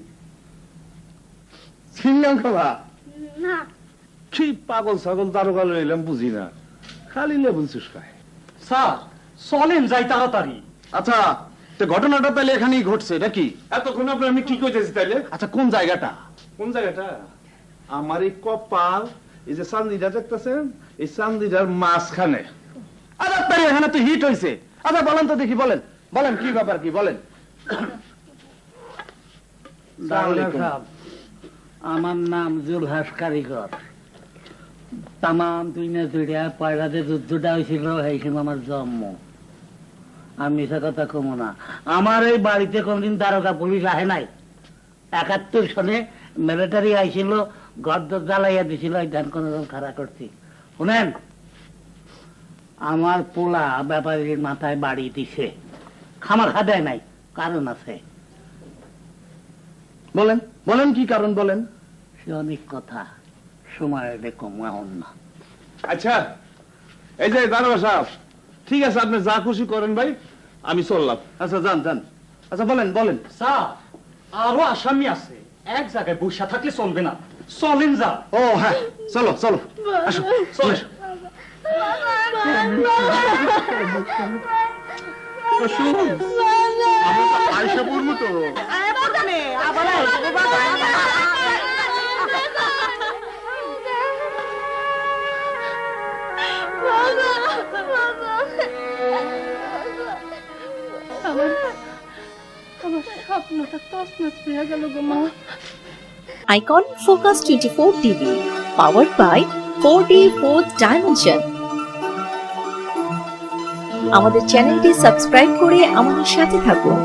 শ্রীলঙ্কা না কি পাগল ছাগল দারোগা লইলাম বুঝি না খালি লেবুন চুষকায় স্যার চলেন যাই তাড়াতাড়ি আচ্ছা তো ঘটনাটা তাহলে এখানেই ঘটছে নাকি এতক্ষণ আপনার আমি কি কইতেছি তাইলে আচ্ছা কোন জায়গাটা কোন জায়গাটা আমার এই কপাল এই যে চান্দিটা দেখতেছেন এই চান্দিটার মাঝখানে আরে তাই এখানে তো হিট হইছে আচ্ছা বলেন তো দেখি বলেন বলেন কি ব্যাপার কি বলেন আমার নাম জুলহাস কারিগর তামাম দুনিয়া জুড়িয়া পয়লাতে যুদ্ধটা হয়েছিল এই সময় আমার জন্ম আমি সে কথা কমো না আমার এই বাড়িতে কোনদিন দারোগা পুলিশ আহে নাই 71 সনে মিলিটারি আইছিল গদ্দ জ্বালাইয়া দিছিল এই ধান কোন খাড়া করছি শুনেন আমার পোলা ব্যাপারীর মাথায় বাড়ি দিছে খামার খাদায় নাই কারণ আছে বলেন বলেন কি কারণ বলেন সে অনেক কথা সময় দেখো এখন না আচ্ছা এই যে দারোগা সাহেব ঠিক আছে আপনি যা খুশি করেন ভাই আমি চললাম আচ্ছা যান যান আচ্ছা বলেন বলেন স্যার আরো আসামি আছে এক জায়গায় বসে থাকলে চলবে না চলেন যা ও হ্যাঁ চলো চলো আসো চলে এসো। আয়সা পড়বো তো আমার স্বপ্নটা তছনছ হয়ে গেল গো মা Icon Focus 24 TV, powered by 4D 4th Dimension. আমাদের চ্যানেলটি সাবস্ক্রাইব করে আমাদের সাথে থাকুন।